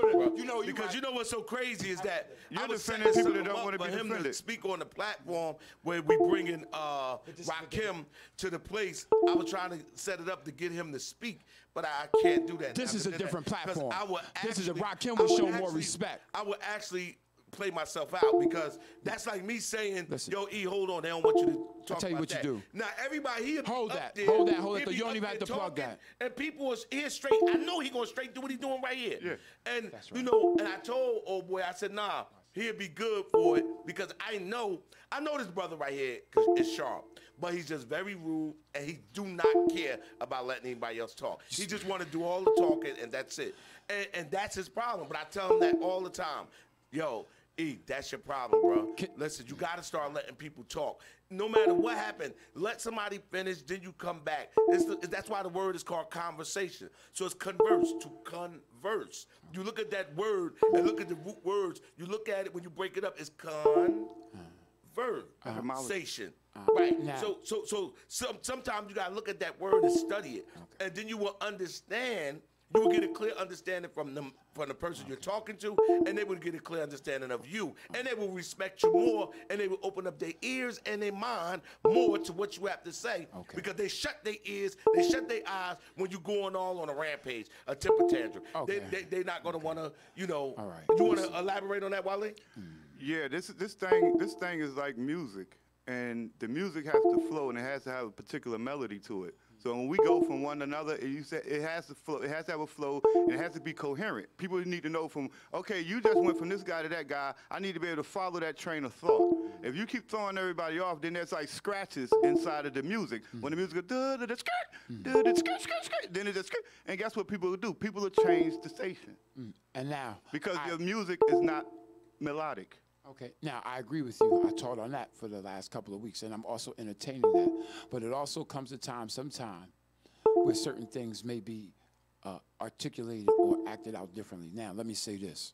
know, because right. you know what's so crazy is that You're I was defending setting people that something don't up wanna be for him to defended. speak on the platform where we bring in Rakim to the place. I was trying to set it up to get him to speak, but I can't do that. This now is a because different 'cause platform. I would This is a actually- Rakim I would show more actually- respect. I would actually play myself out, because that's like me saying, Listen. "Yo, E, hold on, they don't want you to talk tell you about what you that." do. Now everybody here, Hold up that, there, hold that, hold he that. be You don't up even have there to plug talking, that. And people is here straight. I know he gonna straight do what he doing right here. Yeah. And That's you right. know, and I told old boy, I said, nah, he'll be good for it, because I know this brother right here is sharp, but he's just very rude, and he do not care about letting anybody else talk. He just want to do all the talking, and that's it. And that's his problem. But I tell him that all the time. Yo, E, that's your problem, bro. Listen, you got to start letting people talk. No matter what happened, let somebody finish, then you come back. That's why the word is called conversation. So it's converse, to converse. You look at that word and look at the root words. You look at it when you break it up, it's conversation. Right. Now- So sometimes you gotta look at that word and study it, and then you will understand. You will get a clear understanding from the person you're talking to, and they will get a clear understanding of you, and they will respect you more, and they will open up their ears and their mind more to what you have to say, because they shut their ears, they shut their eyes when you're going all on a rampage, a temper tantrum. Okay. They're not gonna wanna, All right. You wanna elaborate on that, Wale? Yeah, this thing is like music, and the music has to flow, and it has to have a particular melody to it. So when we go from one another, you said it has to flow, it has to have a flow, and it has to be coherent. People need to know from, okay, you just went from this guy to that guy. I need to be able to follow that train of thought. If you keep throwing everybody off, then there's like scratches inside of the music. When the music goes da da da skirt, da da skirt skirt skirt, then it just skirt. And guess what people will do? People will change the station And now, because the music is not melodic. okay, now I agree with you. I taught on that for the last couple of weeks, and I'm also entertaining that. But it also comes a time, sometime, where certain things may be articulated or acted out differently. Now, let me say this.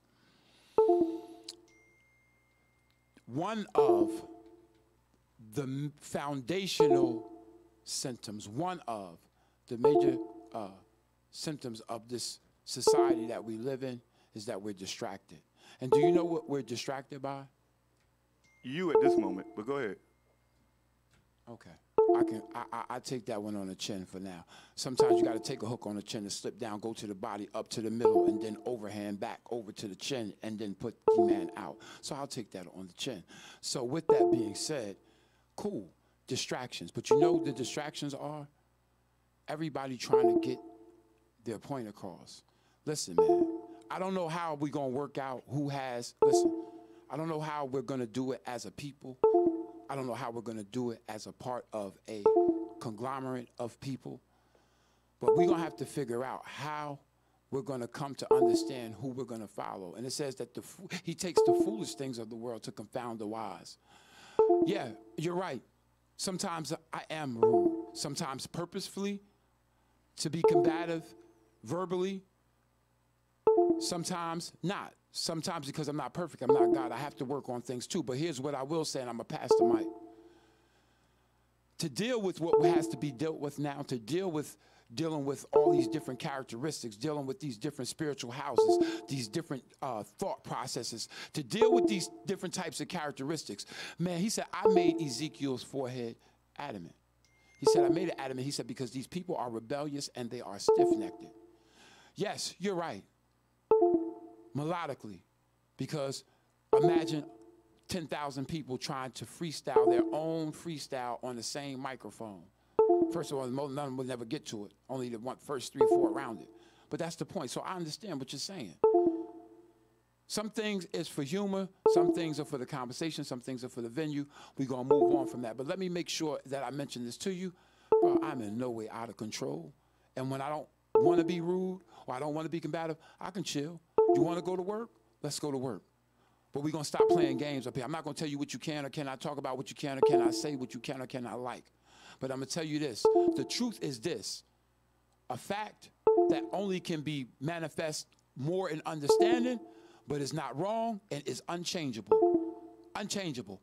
One of the foundational symptoms, one of the major symptoms of this society that we live in is that we're distracted. And do you know what we're distracted by? You at this moment, but go ahead. Okay. I take that one on the chin for now. Sometimes you got to take a hook on the chin and slip down, go to the body, up to the middle, and then overhand back over to the chin, and then put the man out. So I'll take that on the chin. So with that being said, cool, distractions. But you know what the distractions are? Everybody trying to get their point across. Listen, man, I don't know how we're going to work out who has, listen, I don't know how we're going to do it as a people. I don't know how we're going to do it as a part of a conglomerate of people. But we're going to have to figure out how we're going to come to understand who we're going to follow. And it says that he takes the foolish things of the world to confound the wise. Yeah, you're right. Sometimes I am rude. Sometimes purposefully to be combative verbally. Sometimes not. Sometimes because I'm not perfect, I'm not God. I have to work on things too. But here's what I will say, and I'm going to pass the mic. To deal with what has to be dealt with now, to dealing with all these different characteristics, dealing with these different spiritual houses, these different thought processes, to deal with these different types of characteristics. Man, he said, I made Ezekiel's forehead adamant. He said, I made it adamant. He said, because these people are rebellious and they are stiff-necked. Yes, you're right. Melodically, because imagine 10,000 people trying to freestyle their own freestyle on the same microphone. First of all, none of them will never get to it. Only the first 3 or 4 around it. But that's the point. So I understand what you're saying. Some things is for humor. Some things are for the conversation. Some things are for the venue. We're going to move on from that. But let me make sure that I mention this to you. Bro, I'm in no way out of control. And when I don't want to be rude or I don't want to be combative, I can chill. You want to go to work? Let's go to work. But we're going to stop playing games up here. I'm not going to tell you what you can or cannot talk about, what you can or cannot say, what you can or cannot like. But I'm going to tell you this. The truth is this. A fact that only can be manifest more in understanding, but is not wrong and is unchangeable. Unchangeable.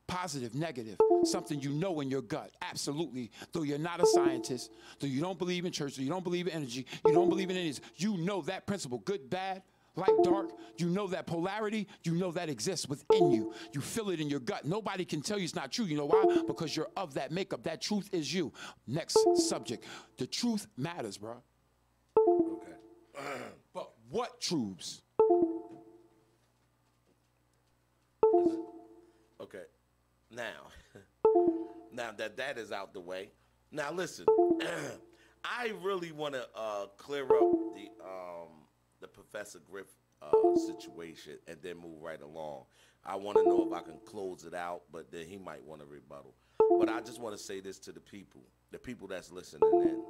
Positive, negative, something you know in your gut, absolutely. Though you're not a scientist, though you don't believe in church, though you don't believe in energy, you don't believe in any of this, you know that principle, good, bad, light, dark, you know that polarity, you know that exists within you. You feel it in your gut. Nobody can tell you it's not true. You know why? Because you're of that makeup. That truth is you. Next subject. The truth matters, bro. Okay. But what truths? Okay. Now that is out the way. Now listen, I really want to clear up the Professor Griff situation and then move right along. I want to know if I can close it out, but then he might want to rebuttal. But I just want to say this to the people that's listening in.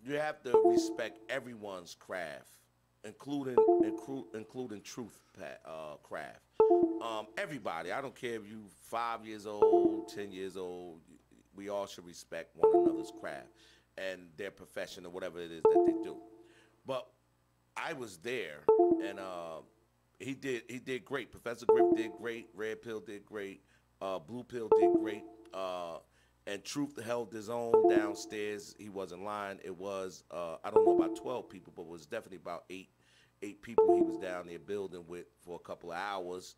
You have to respect everyone's craft, including truth craft. Everybody, I don't care if you 5 years old, 10 years old, we all should respect one another's craft and their profession or whatever it is that they do. But I was there, and he did great. Professor Griff did great. Red Pill did great. Blue Pill did great. And Truth held his own downstairs. He wasn't lying. It was I don't know about 12 people, but it was definitely about eight people he was down there building with for a couple of hours.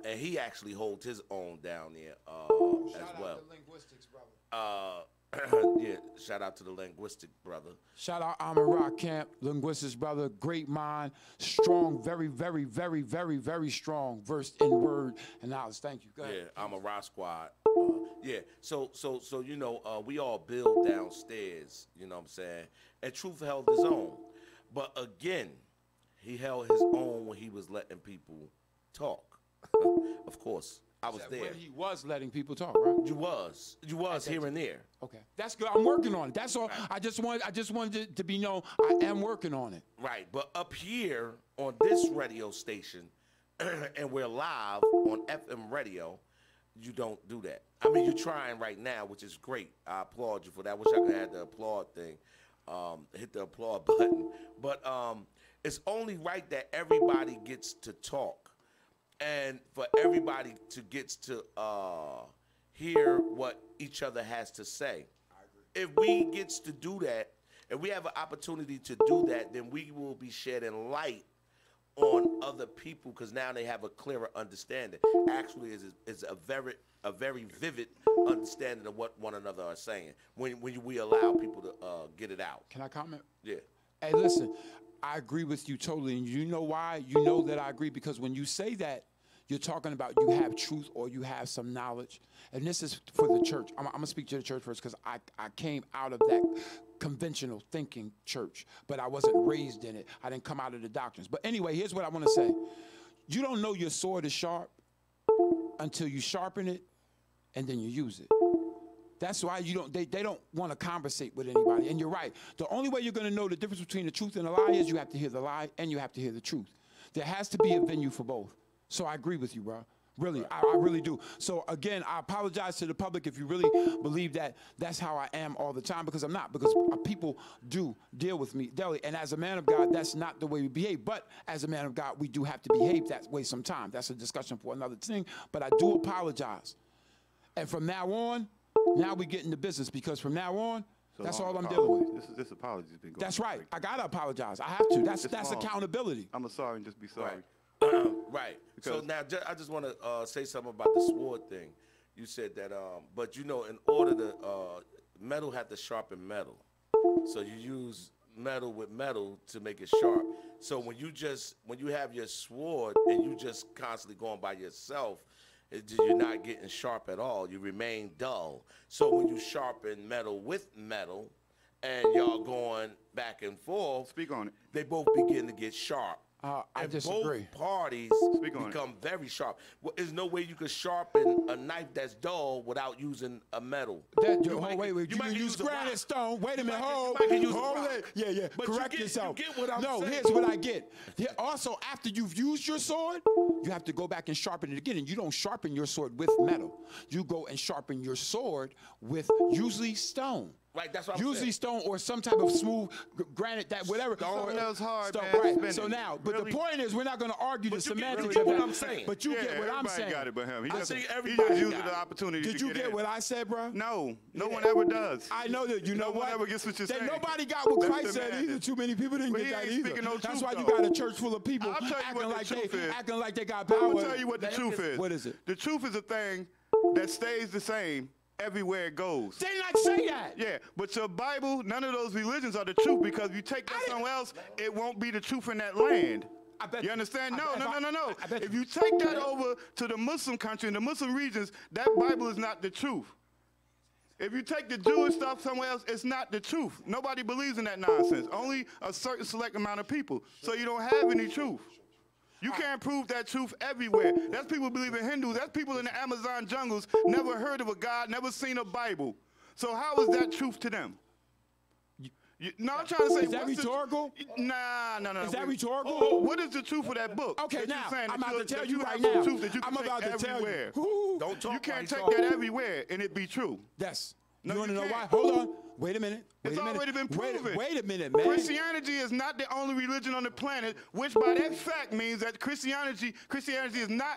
And he actually holds his own down there as well. Shout out to Linguistics, brother. Yeah, shout out to the Linguistic brother. Shout out Amon Rock Camp, Linguistics brother, great mind, strong, very, very, very, very, very strong, versed in word and knowledge. Thank you. Go ahead. Yeah, I'm a rock squad. Yeah, so you know, we all build downstairs. You know what I'm saying? And Truth held his own, but again, he held his own when he was letting people talk. Of course, I was there. When he was letting people talk, right? You was here and there. Okay, that's good. I'm working on it. That's all. Right. I just wanted it to be known. I am working on it. Right, but up here on this radio station, and we're live on FM radio, you don't do that. I mean, you're trying right now, which is great. I applaud you for that. I wish I could have the applaud thing, hit the applaud button. But it's only right that everybody gets to talk, and for everybody to gets to hear what each other has to say. If we gets to do that, If we have an opportunity to do that, then we will be shedding light on other people because now they have a clearer understanding. Actually, is a very vivid understanding of what one another are saying when we allow people to get it out. Can I comment? Yeah. Hey, listen, I agree with you totally, and you know why? You know that I agree because when you say that, you're talking about you have truth or you have some knowledge, and this is for the church. I'm going to speak to the church first because I came out of that conventional thinking church, but I wasn't raised in it. I didn't come out of the doctrines. But anyway, here's what I want to say. You don't know your sword is sharp until you sharpen it and then you use it. That's why you don't. They don't want to conversate with anybody. And you're right. The only way you're going to know the difference between the truth and a lie is you have to hear the lie and you have to hear the truth. There has to be a venue for both. So I agree with you, bro. Really, I really do. So again, I apologize to the public if you really believe that that's how I am all the time, because I'm not. Because people do deal with me daily, and as a man of God, that's not the way we behave. But as a man of God, we do have to behave that way sometimes. That's a discussion for another thing. But I do apologize. And from now on, now we get into business, because from now on, that's all I'm dealing with. This apology has been going. That's right. I gotta apologize. I have to. That's accountability. I'm sorry and just be sorry. Right. So now I just want to say something about the sword thing. You said that, but you know, in order to metal had to sharpen metal, so you use metal with metal to make it sharp. So when you have your sword and you just constantly going by yourself, you're not getting sharp at all. You remain dull. So when you sharpen metal with metal, and y'all going back and forth, speak on it. They both begin to get sharp. I disagree. Both parties become very sharp. Well, there's no way you could sharpen a knife that's dull without using a metal. Wait, you can use granite stone. Wait a minute, hold it. Yeah. But correct yourself. You get what I'm saying. Here's what I get. Also, after you've used your sword, you have to go back and sharpen it again. And you don't sharpen your sword with metal. You go and sharpen your sword with usually stone. Right, that's what I'm usually saying. Stone or some type of smooth granite, that whatever. Stone knows hard, stone, man. right. So now, but really? The point is, we're not going to argue the semantics get of what that. I'm saying. But you get what I'm saying. Everybody got it but him. He just everybody uses got the it. opportunity Did to you get get in. what I said, bro? No one ever does. I know that. You know No what? one ever gets what you're saying. Nobody got what That's Christ the said madness. either. Too many people didn't But get he that ain't either. speaking no That's truth, why you though. got a church full of people I'll tell you acting what the truth is. acting like they got I'm power. gonna tell you what the truth is. What is it? The truth is a thing that stays the same everywhere it goes. They not say that. Yeah, but your Bible, none of those religions are the truth, because if you take that somewhere else, it won't be the truth in that land. I bet You understand? I No. bet If you take that over to the Muslim country and the Muslim regions, that Bible is not the truth. If you take the Jewish stuff somewhere else, it's not the truth. Nobody believes in that nonsense. Only a certain select amount of people. So you don't have any truth. You can't prove that truth everywhere. That's people who believe in Hindus. That's people in the Amazon jungles, never heard of a God, never seen a Bible. So how is that truth to them? No, I'm trying to say. Is that rhetorical? Nah. Is that rhetorical? What is the truth of that book? Okay, that now, you're saying I'm that about to tell that you have right some now. truth that you can I'm about take to tell everywhere. you. Don't talk. You can't while take he's that everywhere and it be true. Yes. No, you want to you know why? can't. Hold on. Wait a minute. It's already been proven. Wait a minute, man. Christianity is not the only religion on the planet, which by that fact means that Christianity is not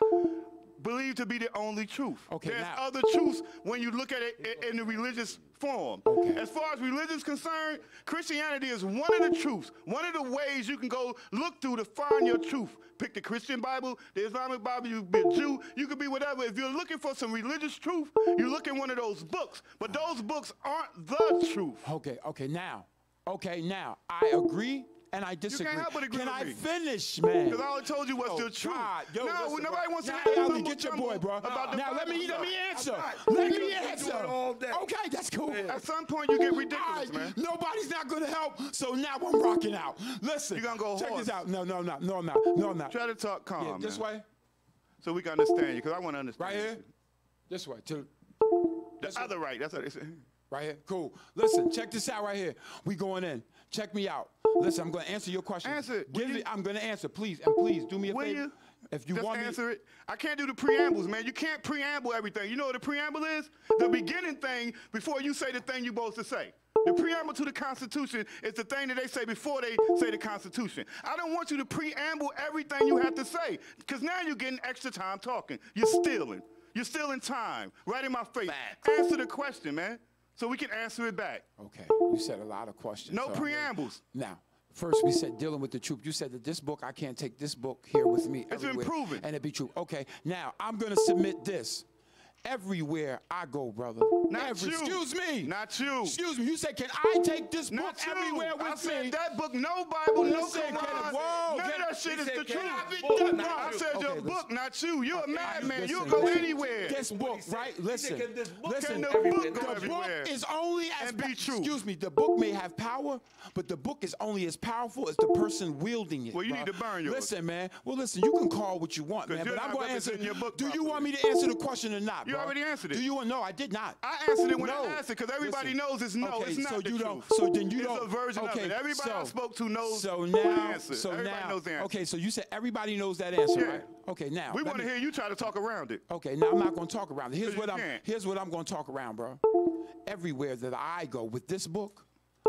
believed to be the only truth. Okay, There's now- other truths when you look at it in the religious form. Okay. As far as religion is concerned, Christianity is one of the truths, one of the ways you can go look through to find your truth. Pick the Christian Bible, the Islamic Bible, you could be a Jew, you could be whatever. If you're looking for some religious truth, you look in one of those books. But those books aren't the truth. Okay, now, I agree and I disagree. can't help but agree Can with I me. finish, man? Because I already told you what's Oh, the truth. God. Yo, no, listen, nobody bro. wants to Now, hear Ellie, mumbo get your jumbo boy, bro. about the Now, let me Bible. answer. right. Let We me could do answer. it all day. Okay, that's cool. At some point, you get ridiculous, All man. Nobody's not going to help, so now I'm rocking out. Listen. You gonna go check horse. this out. No, I'm not. Try to talk calm, Yeah, this man, way? so we can understand you, because I want to understand Right you. here? This way. The other right, that's what they say. Right here. Cool. Listen, check this out right here. We going in. Check me out. Listen, I'm going to answer your question. Answer it. Give Will me, you? I'm going to answer. Please, and please do me a Will favor. you? If you Just want answer me, it. I can't do the preambles, man. You can't preamble everything. You know what the preamble is? The beginning thing before you say the thing you're supposed to say. The preamble to the Constitution is the thing that they say before they say the Constitution. I don't want you to preamble everything you have to say, because now you're getting extra time talking. You're stealing. You're stealing time right in my face. Facts. Answer the question, man. so we can answer it back. Okay, you said a lot of questions. No so preambles. Now, first we said dealing with the truth. You said that this book, I can't take this book here with me. It's been everywhere, proven. and it be true. Okay, now I'm going to submit this. Everywhere I go, brother. Not you. Excuse me. Not you. Excuse me. You said, can I take this book Not you. everywhere with I said me? that book, no Bible, no Listen, Quran. whoa, None of can- that shit is he the said, can I truth. be done? No, I said Okay, your listen. book, not you. You're a madman. You'll Listen, go listen. anywhere. This book, right? Listen. Can this book Listen. Can the everywhere? book go The everywhere? book is only as And be true. Excuse me. The book may have power, but the book is only as powerful as the person wielding it. Well, you bro. need to burn yours. Listen, man. Well, listen. You can call what you want, 'Cause man. you're But I'm not going to answer. representing your book Do you properly. want me to answer the question or not, You bro? already answered it. Do you want? No, I did not. I answered it when No. I asked it because everybody Listen. knows it's no. Okay, It's not so the you truth. don't. So then you it's don't. a version okay, of it. Everybody so, I spoke to knows So the now, answer. so Everybody now, knows the answer. okay. So you said everybody knows that answer, Yeah. right? Okay, now We let want to me- hear you try to talk around it. Okay, now I'm not going to talk around it. Here's 'Cause what you I'm. can't. Here's what I'm going to talk around, bro. Everywhere that I go with this book,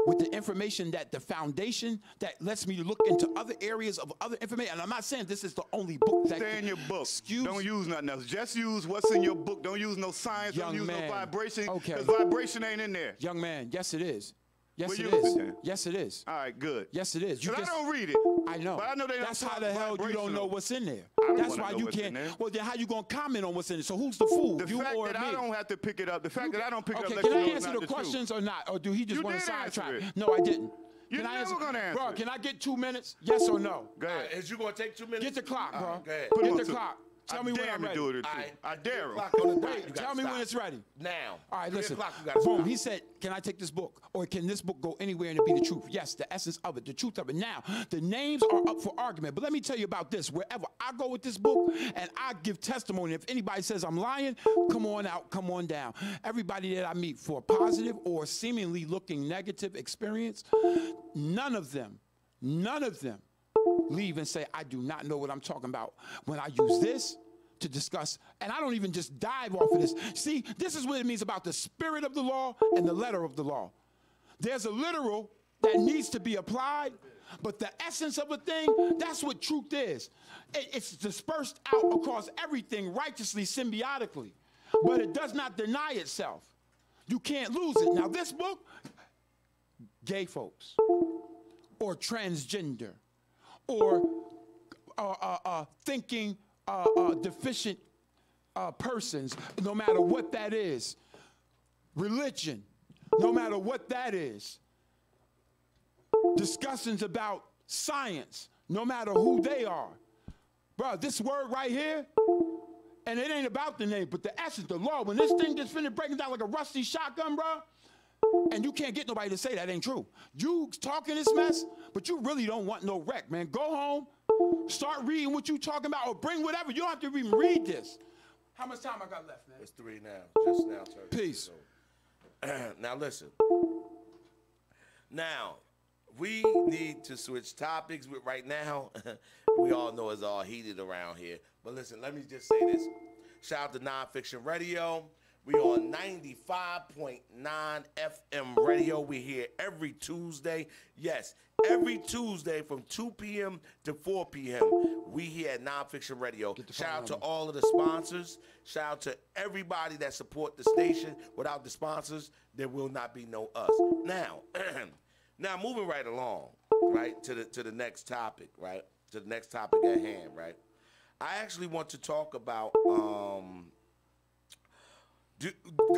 with the information that the foundation that lets me look into other areas of other information, and I'm not saying this is the only book that. Stay in your book. Excuse. Don't use nothing else. Just use what's in your book. Don't use no science. Young don't use man. no vibration. Okay. Because vibration ain't in there. Young man, yes it is. Yes Well, it use is. it then. Yes it is. All right, good. Yes it is. You Because I just- don't read it. I know. But I know they don't That's talk how the hell you don't know vibrational. what's in there. I don't That's wanna why know you what's in can't. there. Well, then how you gonna comment on what's in it? So who's the fool? The you fact or that me? I don't have to pick it up, the fact that I don't pick it Okay, up, can let I you know it's answer not the truth. questions or not? Or do he just You want to did answer sidetrack? it. No, I didn't. You're Can I never answer? gonna answer Bro, it. can I get 2 minutes? Yes or no? Go ahead. Is you gonna take 2 minutes? Get the clock, bro. Go ahead. Put 'em Get on the two. clock. Tell I me when dare I'm him to ready. do it. All right. I dare him. Clock on the dot, you Wait, gotta tell me when stop. it's ready. Now. All right, 3 listen. o'clock, you gotta Boom. stop. He said, "Can I take this book, or can this book go anywhere and it be the truth?" Yes, the essence of it, the truth of it. Now, the names are up for argument, but let me tell you about this. Wherever I go with this book, and I give testimony. If anybody says I'm lying, come on out, come on down. Everybody that I meet for a positive or seemingly looking negative experience, none of them leave and say, "I do not know what I'm talking about." When I use this to discuss, and I don't even just dive off of this. See, this is what it means about the spirit of the law and the letter of the law. There's a literal that needs to be applied, but the essence of a thing, that's what truth is. It's dispersed out across everything righteously, symbiotically, but it does not deny itself. You can't lose it. Now, this book, gay folks, or transgender, or thinking deficient persons, no matter what that is, religion, no matter what that is, discussions about science, no matter who they are. Bro, this word right here, and it ain't about the name, but the essence, the law, when this thing gets finished breaking down like a rusty shotgun, bro, and you can't get nobody to say that ain't true. You talking this mess, but you really don't want no wreck, man. Go home, start reading what you talking about, or bring whatever. You don't have to even read this. How much time I got left, man? It's 3 now. Just now. Turn. Peace. Now listen. Now, we need to switch topics. Right now, we all know it's all heated around here. But listen, let me just say this. Shout out to NonFiction Radio. We on 95.9 FM radio. We here every Tuesday. Yes, every Tuesday from 2 p.m. to 4 p.m. We here at NonFiction Radio. Shout out to all of the sponsors. Shout out to everybody that support the station. Without the sponsors, there will not be no us. Now, now moving right along, right, to the next topic, right? To the next topic at hand, right? I actually want to talk about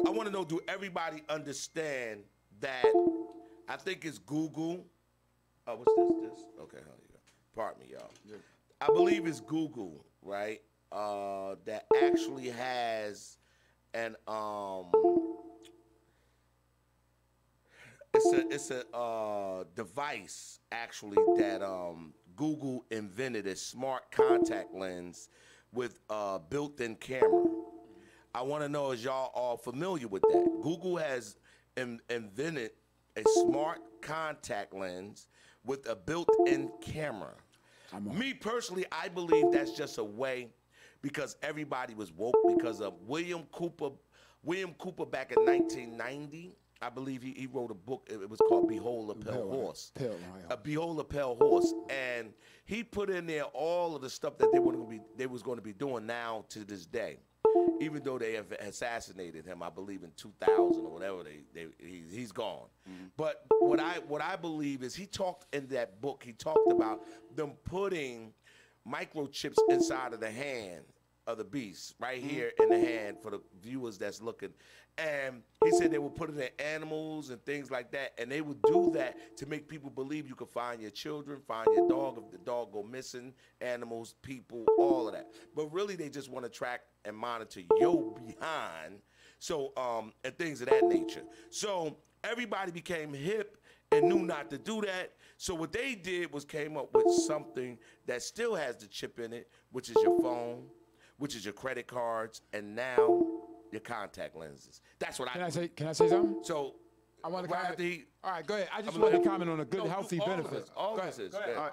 I want to know, do everybody understand that I think it's Google. Oh, what's this? Okay, here you go. Pardon me, y'all. Yeah. I believe it's Google, right? That actually has an it's a device actually that Google invented, a smart contact lens with a built-in camera. I want to know, is y'all all familiar with that? Google has invented a smart contact lens with a built-in camera. Me personally, I believe that's just a way, because everybody was woke because of William Cooper back in 1990. I believe he wrote a book. It was called Behold a Pale Horse. Behold a Pale Horse, and he put in there all of the stuff that they was going to be doing now to this day. even though they have assassinated him, I believe in 2000 or whatever, he's gone. But what I believe is he talked in that book. He talked about them putting microchips inside of the hand of the beast, right here in the hand for the viewers that's looking. And he said they would put it in animals and things like that, and they would do that to make people believe you could find your children, find your dog, if the dog go missing, animals, people, all of that. But really, they just want to track and monitor your behind, so and things of that nature. So everybody became hip and knew not to do that. So what they did was came up with something that still has the chip in it, which is your phone, which is your credit cards, and now your contact lenses. That's what Can I say something? So I want to right comment. after he, All right, go ahead. I just I'm want to gonna- comment on the good, No, healthy all of benefits. this, all Go of ahead. this. Go ahead.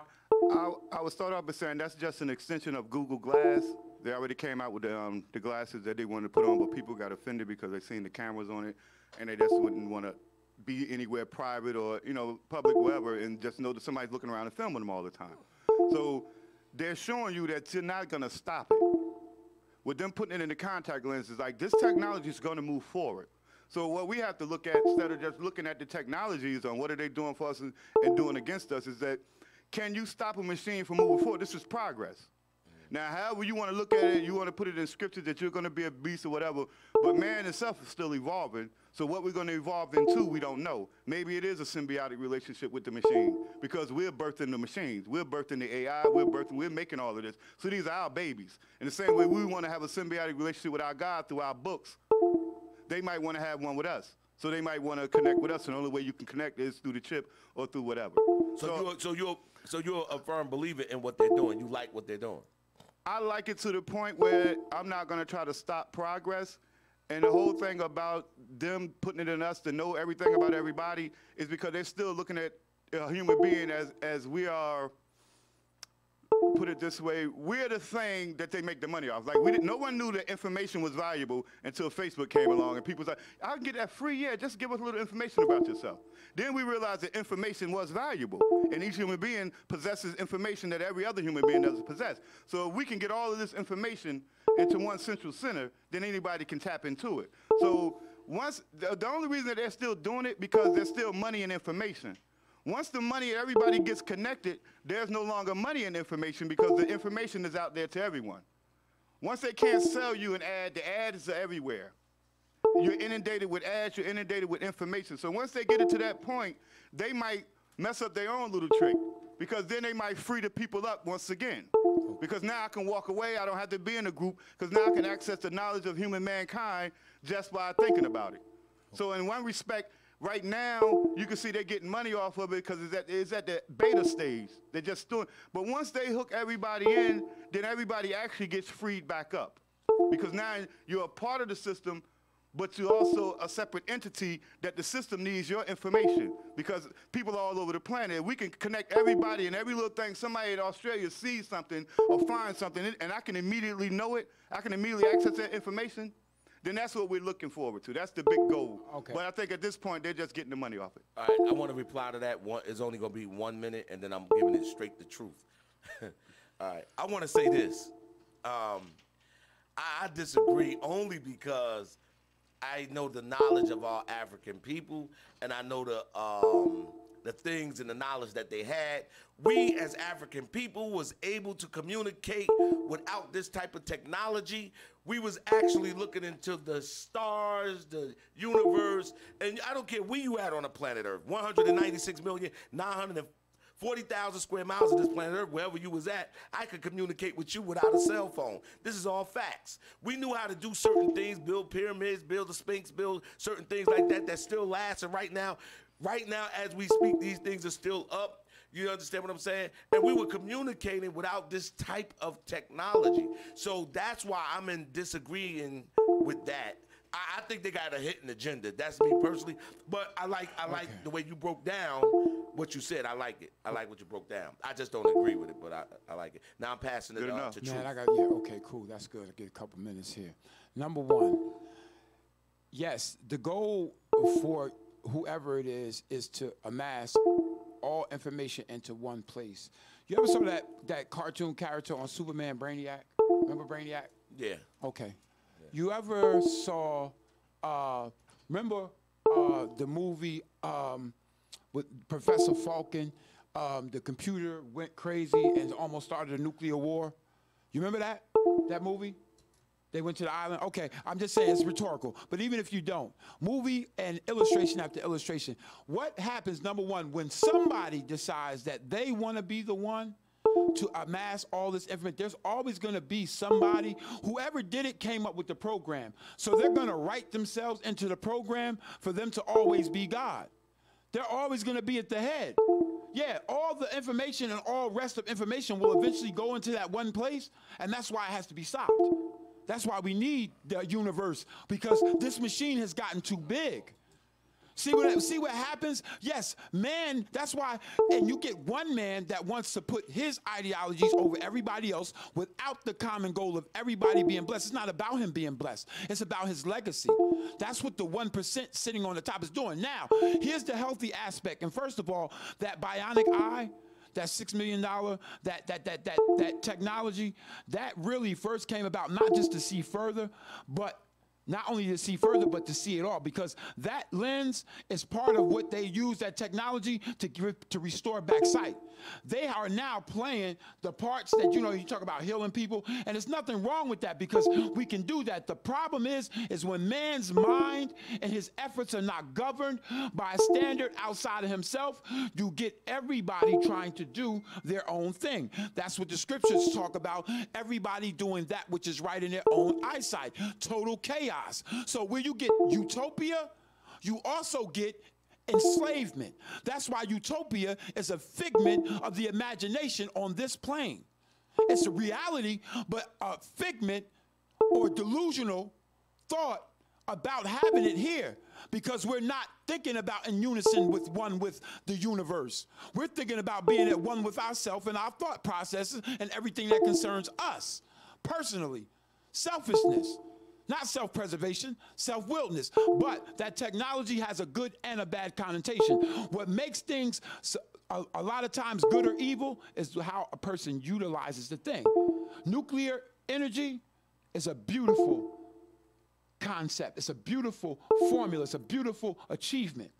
I would start off by saying that's just an extension of Google Glass. They already came out with the glasses that they wanted to put on, but people got offended because they seen the cameras on it, and they just wouldn't want to be anywhere private or public, wherever, and just know that somebody's looking around and filming them all the time. So they're showing you that you're not gonna stop it. With them putting it in the contact lenses, like this technology is gonna move forward. So what we have to look at, instead of just looking at the technologies on what are they doing for us and doing against us, is that can you stop a machine from moving forward? This is progress. Now, however you want to look at it, you want to put it in scripture that you're going to be a beast or whatever, but man itself is still evolving. So what we're going to evolve into, we don't know. Maybe it is a symbiotic relationship with the machine because we're birthing the machines. We're birthing the AI. We're making all of this. So these are our babies. In the same way we want to have a symbiotic relationship with our God through our books, they might want to have one with us. So they might want to connect with us, and the only way you can connect is through the chip or through whatever. So you're a firm believer in what they're doing. You like what they're doing. I like it to the point where I'm not going to try to stop progress. And the whole thing about them putting it in us to know everything about everybody is because they're still looking at a human being as we are, put it this way, we're the thing that they make the money off. Like no one knew that information was valuable until Facebook came along and people said, I can get that free, yeah, just give us a little information about yourself. Then we realized that information was valuable and each human being possesses information that every other human being doesn't possess. So if we can get all of this information into one central center, then anybody can tap into it. So the only reason that they're still doing it because there's still money and information. Once the money, everybody gets connected, there's no longer money and information because the information is out there to everyone. Once they can't sell you an ad, the ads are everywhere. You're inundated with ads, you're inundated with information. So once they get it to that point, they might mess up their own little trick because then they might free the people up once again. Because now I can walk away, I don't have to be in a group, because now I can access the knowledge of human mankind just by thinking about it. So in one respect, right now, you can see they're getting money off of it because it's at the beta stage. They're just doing. But once they hook everybody in, then everybody actually gets freed back up. Because now you're a part of the system, but you're also a separate entity that the system needs your information. Because people are all over the planet. We can connect everybody and every little thing. Somebody in Australia sees something or finds something, and I can immediately know it. I can immediately access that information. Then that's what we're looking forward to. That's the big goal. Okay. But I think at this point, they're just getting the money off it. All right, I want to reply to that. It's only going to be 1 minute, and then I'm giving it straight the truth. All right, I want to say this. I disagree only because I know the knowledge of our African people, and I know the things and the knowledge that they had. We as African people was able to communicate without this type of technology. We was actually looking into the stars, the universe, and I don't care where you at on the planet Earth, 196,940,000 square miles of this planet Earth, wherever you was at, I could communicate with you without a cell phone. This is all facts. We knew how to do certain things, build pyramids, build the Sphinx, build certain things like that still last, and right now, as we speak, these things are still up. You understand what I'm saying? And we were communicating without this type of technology. So that's why I'm in disagreeing with that. I think they got a hidden agenda. That's me personally. But I like the way you broke down what you said. I like it. I like what you broke down. I just don't agree with it, but I like it. Now I'm passing it on to Truth. Man, okay, cool. That's good. I get a couple minutes here. Number one, yes, the goal for whoever it is to amass all information into one place. You ever saw that cartoon character on Superman, Brainiac? Remember Brainiac? Yeah. Okay. Yeah. You ever saw, remember the movie with Professor Falcon? The computer went crazy and almost started a nuclear war. You remember that movie? They went to the island. Okay, I'm just saying it's rhetorical. But even if you don't, movie and illustration after illustration, what happens, number one, when somebody decides that they want to be the one to amass all this information, there's always going to be somebody, whoever did it came up with the program. So they're going to write themselves into the program for them to always be God. They're always going to be at the head. Yeah, all the information and all rest of information will eventually go into that one place, and that's why it has to be stopped. That's why we need the universe, because this machine has gotten too big. See what happens? Yes, man, that's why, and you get one man that wants to put his ideologies over everybody else without the common goal of everybody being blessed. It's not about him being blessed. It's about his legacy. That's what the 1% sitting on the top is doing. Now, here's the healthy aspect. And first of all, that bionic eye, that $6 million, that technology, that really first came about not just to see further, but not only to see further, but to see it all, because that lens is part of what they use, that technology, to restore back sight. They are now playing the parts that, you talk about healing people, and there's nothing wrong with that, because we can do that. The problem is when man's mind and his efforts are not governed by a standard outside of himself, you get everybody trying to do their own thing. That's what the scriptures talk about, everybody doing that which is right in their own eyesight. Total chaos. So where you get utopia, you also get enslavement. That's why utopia is a figment of the imagination on this plane. It's a reality, but a figment or delusional thought about having it here, because we're not thinking about in unison with the universe. We're thinking about being at one with ourselves and our thought processes and everything that concerns us personally. Selfishness. Not self-preservation, self-willedness. But that technology has a good and a bad connotation. What makes things a lot of times good or evil is how a person utilizes the thing. Nuclear energy is a beautiful concept. It's a beautiful formula. It's a beautiful achievement.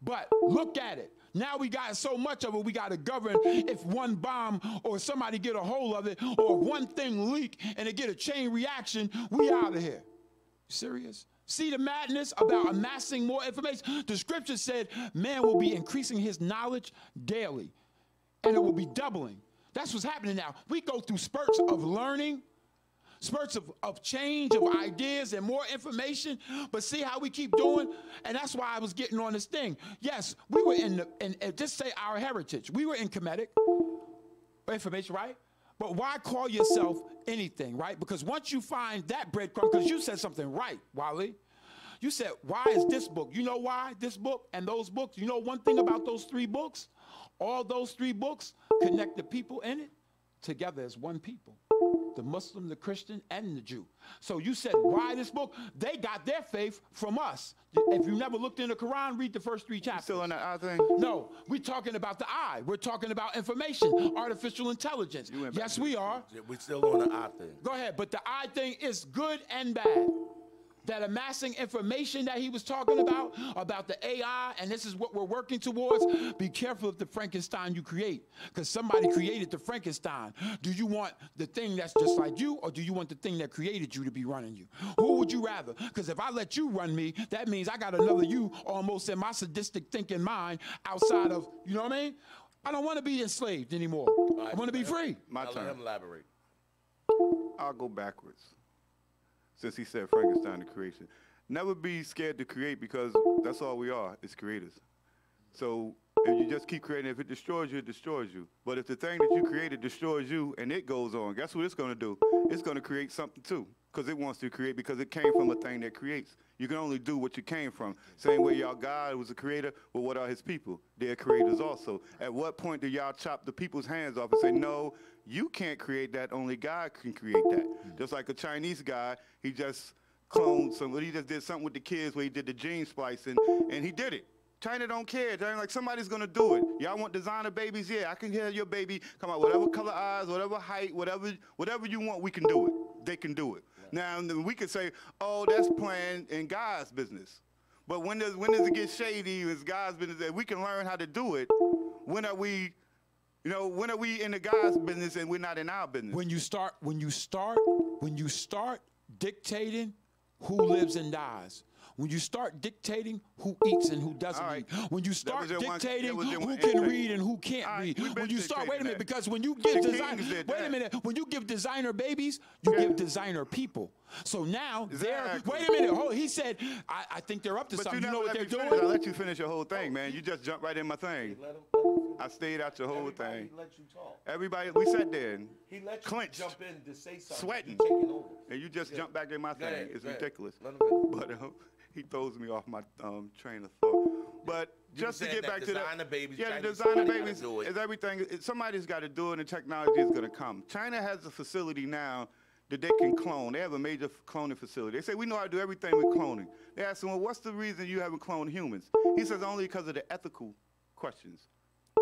But look at it. Now we got so much of it, we got to govern. If one bomb or somebody get a hold of it, or one thing leak and it get a chain reaction, we out of here. You serious? See the madness about amassing more information? The scripture said man will be increasing his knowledge daily, and it will be doubling. That's what's happening now. We go through spurts of learning, spurts of change, of ideas and more information, but see how we keep doing? And that's why I was getting on this thing. Yes, we were in just say our heritage. We were in Kemetic information, right? But why call yourself anything, right? Because once you find that breadcrumb, because you said something right, Wally. You said, why is this book? You know why this book and those books? You know one thing about those 3 books? All those 3 books connect the people in it together as one people. The Muslim, the Christian, and the Jew. So you said, why this book? They got their faith from us. If you never looked in the Quran, read the first 3 chapters. Still on that eye thing? No, we're talking about the eye. We're talking about information, artificial intelligence. Yes, we are. We're still on the eye thing. Go ahead, but the eye thing is good and bad. That amassing information that he was talking about the AI, and this is what we're working towards. Be careful of the Frankenstein you create, because somebody created the Frankenstein. Do you want the thing that's just like you, or do you want the thing that created you to be running you? Who would you rather? Because if I let you run me, that means I got another you almost in my sadistic thinking mind outside of, you know what I mean? I don't want to be enslaved anymore. I want to be free. My turn. Let him elaborate. I'll go backwards. Since he said Frankenstein, the creation. Never be scared to create, because that's all we are, is creators. So if you just keep creating, if it destroys you, it destroys you. But if the thing that you created destroys you and it goes on, guess what it's going to do? It's going to create something too, because it wants to create, because it came from a thing that creates. You can only do what you came from. Same way y'all God was a creator, well, what are his people? They're creators also. At what point do y'all chop the people's hands off and say, no, you can't create that, only God can create that? Just like a Chinese guy, he just cloned somebody, he just did something with the kids where he did the gene splicing, and he did it. China don't care. They're like, somebody's gonna do it. Y'all want designer babies? Yeah, I can hear your baby come out, whatever color eyes, whatever height, whatever you want, we can do it. They can do it. Now we can say, oh, that's playing in God's business. But when does it get shady? It's God's business. That we can learn how to do it. When are we, when are we in the God's business and we're not in our business? When you start dictating who lives and dies. When you start dictating who eats and who doesn't eat. When you start dictating who can read and who can't read. When you start, wait a minute, because when you give when you give designer babies, you give designer people. So now wait a minute, he said, I think they're up to something. You know what they're doing? I'll let you finish your whole thing, man. You just jumped right in my thing. I stayed out your whole thing. He let you talk. Everybody, we sat there and He let you clenched, jump in to say something. sweating, You taking over. and you just jumped back in my thing. ahead, It's go ahead. ridiculous. Let him finish. But he throws me off my train of thought. But You just to were get saying back that to designer babies, the Chinese, designer somebody gotta babies do it. is everything. Somebody's got to do it, and the technology is going to come. China has a facility now that they can clone. They have a major cloning facility. They say, we know how to do everything with cloning. They ask him, well, what's the reason you haven't cloned humans? He says, only because of the ethical questions.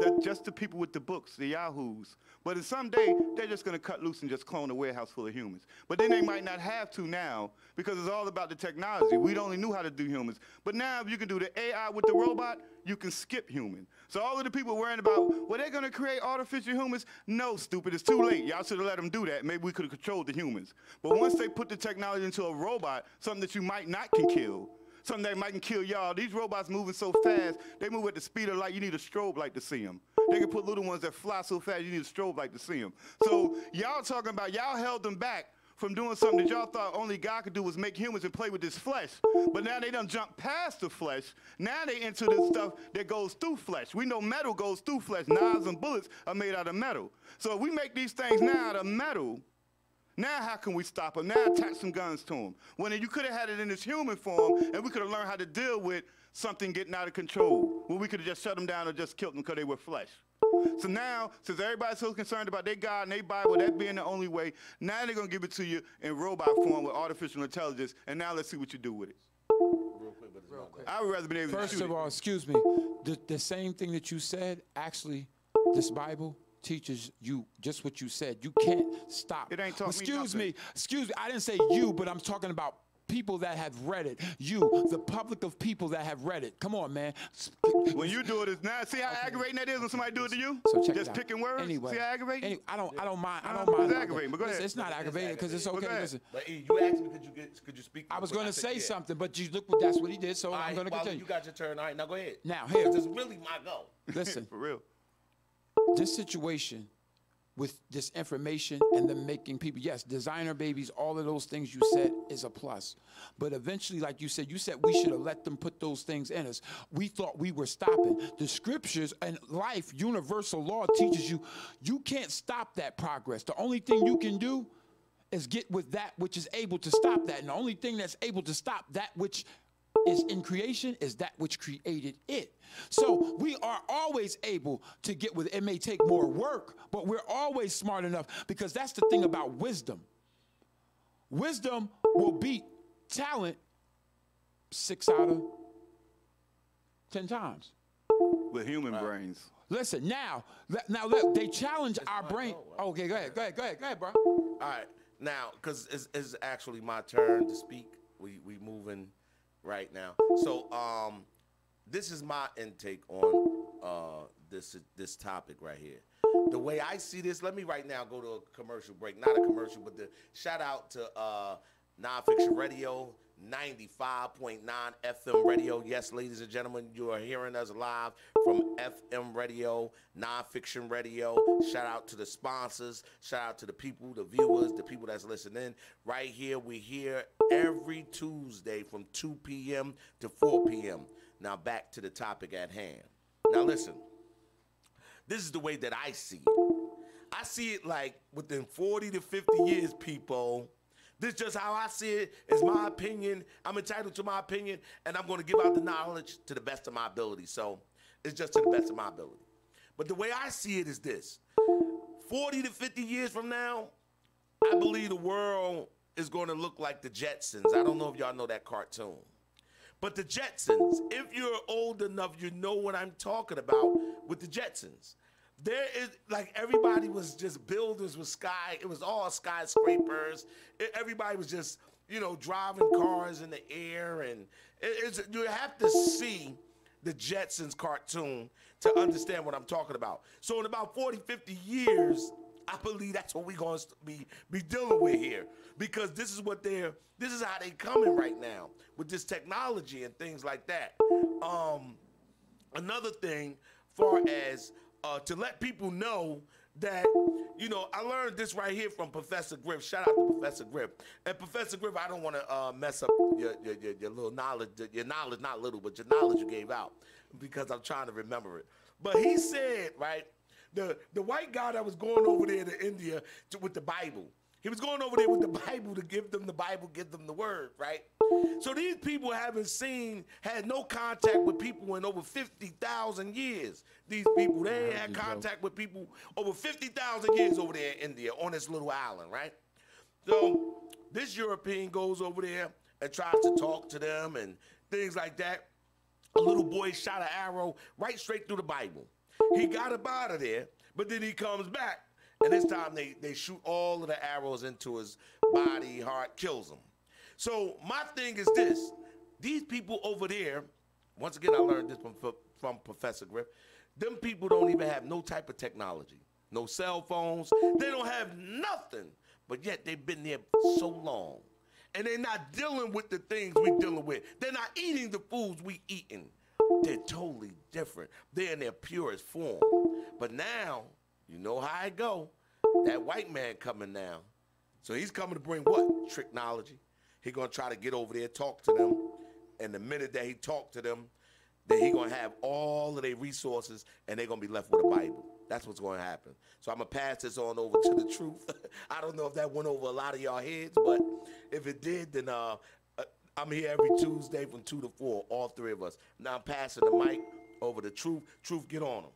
That just the people with the books, the yahoos. But in someday, they're just going to cut loose and just clone a warehouse full of humans. But then they might not have to now because it's all about the technology. We only knew how to do humans. But now if you can do the AI with the robot, you can skip human. So all of the people worrying about, well, they're going to create artificial humans? No, stupid. It's too late. Y'all should have let them do that. Maybe we could have controlled the humans. But once they put the technology into a robot, something that you might not can kill, something that might kill y'all. These robots moving so fast, they move at the speed of light. You need a strobe light to see them. They can put little ones that fly so fast, you need a strobe light to see them. So y'all talking about, y'all held them back from doing something that y'all thought only God could do was make humans and play with this flesh. But now they done jump past the flesh. Now they into this stuff that goes through flesh. We know metal goes through flesh. Knives and bullets are made out of metal. So if we make these things now out of metal, now how can we stop them? Now attach some guns to them. When you could have had it in this human form, and we could have learned how to deal with something getting out of control. When we could have just shut them down or just killed them because they were flesh. So now, since everybody's so concerned about their God and their Bible, that being the only way, now they're going to give it to you in robot form with artificial intelligence, and now let's see what you do with it. Real quick, but it's not good. I would rather be able to First shoot of it. all, excuse me, the same thing that you said, actually, this Bible teaches you just what you said. You can't stop. It ain't taught me Excuse nothing. me, I didn't say you, but I'm talking about people that have read it. You, the public of people that have read it. Come on, man. When you do it, it's not. See how aggravating that is when somebody do it to you? So check it Just out. picking words? Anyway, See how aggravating? I don't mind. I No, don't mind. it's aggravating, but go Listen, ahead. it's not aggravating because it's But okay. go ahead. Listen, But E, you asked me, could you speak? I was real going quick? to said, say yeah. something, but that's what he did, so All I'm right, going to well, continue. you got your turn. All right, now go ahead. Now, here. This is really my go. Listen, For real. this situation with this information and them making people, yes, designer babies, all of those things you said is a plus. But eventually, like you said we should have let them put those things in us. We thought we were stopping. The scriptures and life, universal law teaches you, you can't stop that progress. The only thing you can do is get with that which is able to stop that. And the only thing that's able to stop that which is in creation is that which created it. So we are always able to get with it. It may take more work, but we're always smart enough, because that's the thing about wisdom. Wisdom will beat talent 6 out of 10 times. With human brains. Listen, now look, they challenge our brain. Okay, go ahead, bro. All right, now, because it's actually my turn to speak. We moving right now. So this is my intake on this topic right here. The way I see this, let me right now go to a commercial break. Not a commercial, but the shout out to NonFiction Radio, 95.9 FM radio. Yes, ladies and gentlemen, you are hearing us live from FM radio, NonFiction Radio. Shout out to the sponsors. Shout out to the people, the viewers, the people that's listening. Right here, we're here every Tuesday from 2 p.m. to 4 p.m. Now back to the topic at hand. Now listen, this is the way that I see it. I see it like within 40 to 50 years, people. This is just how I see it. It's my opinion. I'm entitled to my opinion, and I'm going to give out the knowledge to the best of my ability. So it's just to the best of my ability. But the way I see it is this. 40 to 50 years from now, I believe the world is going to look like the Jetsons. I don't know if y'all know that cartoon. But the Jetsons, if you're old enough, you know what I'm talking about with the Jetsons. there is, like, everybody was just builders with sky. It was all skyscrapers. Everybody was just, you know, driving cars in the air. And you have to see the Jetsons cartoon to understand what I'm talking about. So in about 40, 50 years, I believe that's what we're going to be dealing with here. Because this is how they coming right now with this technology and things like that. Another thing, far as to let people know that, you know, I learned this right here from Professor Griff. Shout out to Professor Griff. And Professor Griff, I don't want to mess up your little knowledge, your knowledge, not little, but your knowledge you gave out, because I'm trying to remember it. But he said, right, the white guy that was going over there to India with the Bible, he was going over there with the Bible to give them the Bible, give them the word, right? So these people had no contact with people in over 50,000 years. These people, they ain't had contact with people over 50,000 years over there in India on this little island, right? So this European goes over there and tries to talk to them and things like that. A little boy shot an arrow right straight through the Bible. He got up out of there, but then he comes back. And this time they shoot all of the arrows into his body, heart, kills him. So my thing is this. These people over there, once again, I learned this from Professor Griff, them people don't even have no type of technology. No cell phones. They don't have nothing. But yet they've been there so long. And they're not dealing with the things we're dealing with. They're not eating the foods we eating. They're totally different. They're in their purest form. But now, you know how it go. That white man coming now. So he's coming to bring what? Technology. He's going to try to get over there, talk to them. And the minute that he talk to them, then he's going to have all of their resources, and they're going to be left with a Bible. That's what's going to happen. So I'm going to pass this on over to the truth. I don't know if that went over a lot of y'all heads, but if it did, then I'm here every Tuesday from 2 to 4, all three of us. Now I'm passing the mic over to Truth. Truth, get on him.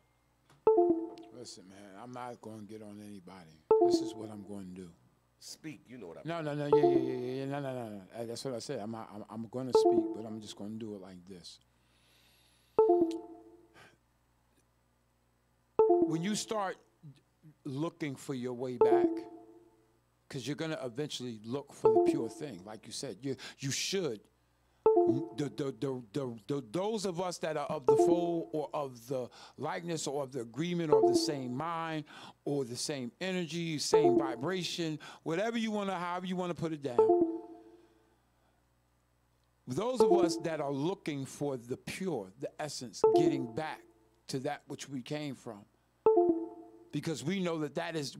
Listen, man, I'm not going to get on anybody. This is what I'm going to do. Speak, you know what I No, mean. yeah, no. That's what I said. I'm going to speak, but I'm just going to do it like this. When you start looking for your way back, because you're going to eventually look for the pure thing, like you said, you should. Those of us that are of the fold or of the likeness or of the agreement or of the same mind or the same energy, same vibration, whatever you want to, however you want to put it down. Those of us that are looking for the pure, the essence, getting back to that which we came from. Because we know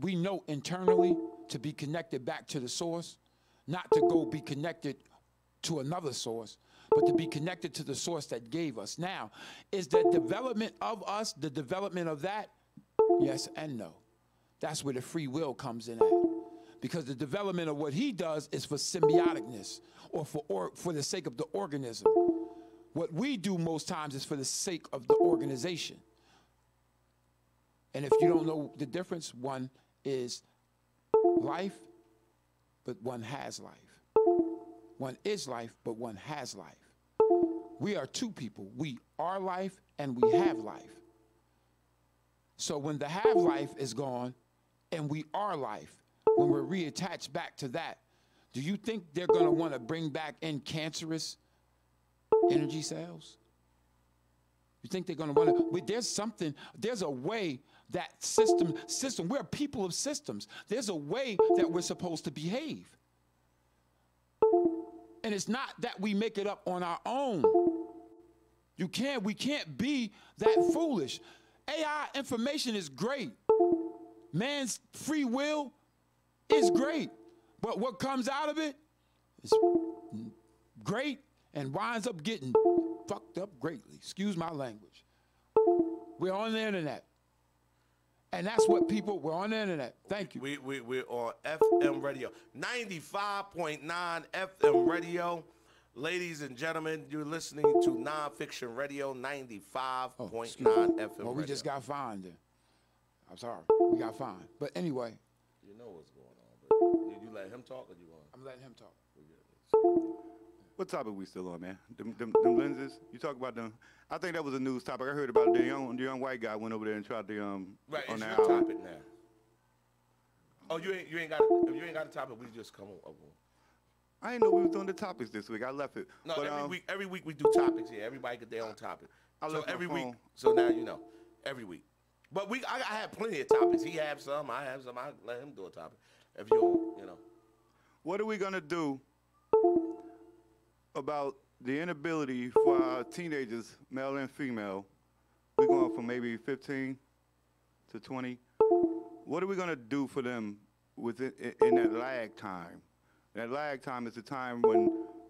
we know internally to be connected back to the source, not to go be connected to another source, but to be connected to the source that gave us. Now, is the development of us, the development of that? Yes and no. That's where the free will comes in at. Because the development of what he does is for symbioticness or for the sake of the organism. What we do most times is for the sake of the organization. And if you don't know the difference, one is life, but one has life. One is life, but one has life. We are two people. We are life and we have life. So when the have life is gone and we are life, when we're reattached back to that, do you think they're going to want to bring back in cancerous energy cells? You think they're going to want to? There's a way that system, we're people of systems. There's a way that we're supposed to behave. And it's not that we make it up on our own. We can't be that foolish. AI information is great. Man's free will is great. But what comes out of it is great and winds up getting fucked up greatly. Excuse my language. We're on the internet. And that's what we're on the internet. Thank you. We're on FM radio, 95.9 FM radio. Ladies and gentlemen, you're listening to NonFiction Radio, 95.9 FM radio. Well, we just got fined then. I'm sorry. We got fined. But anyway. You know what's going on. But did you let him talk or you want? I'm letting him talk. What topic we still on, man? Them lenses? You talk about them? I think that was a news topic. I heard about the young white guy went over there and tried to Right, on it's that your island. topic now. Oh, you ain't got if you ain't got a topic, we just come over. I didn't know we was doing the topics this week. I left it. No, but, every week we do topics here. Everybody get their own topic. I So left my every week, phone. so now you know, every week. But I have plenty of topics. He have some, I have some. I let him do a topic. If you know. What are we gonna do about the inability for our teenagers, male and female? We're going from maybe 15 to 20. What are we gonna do for them in that lag time? That lag time is the time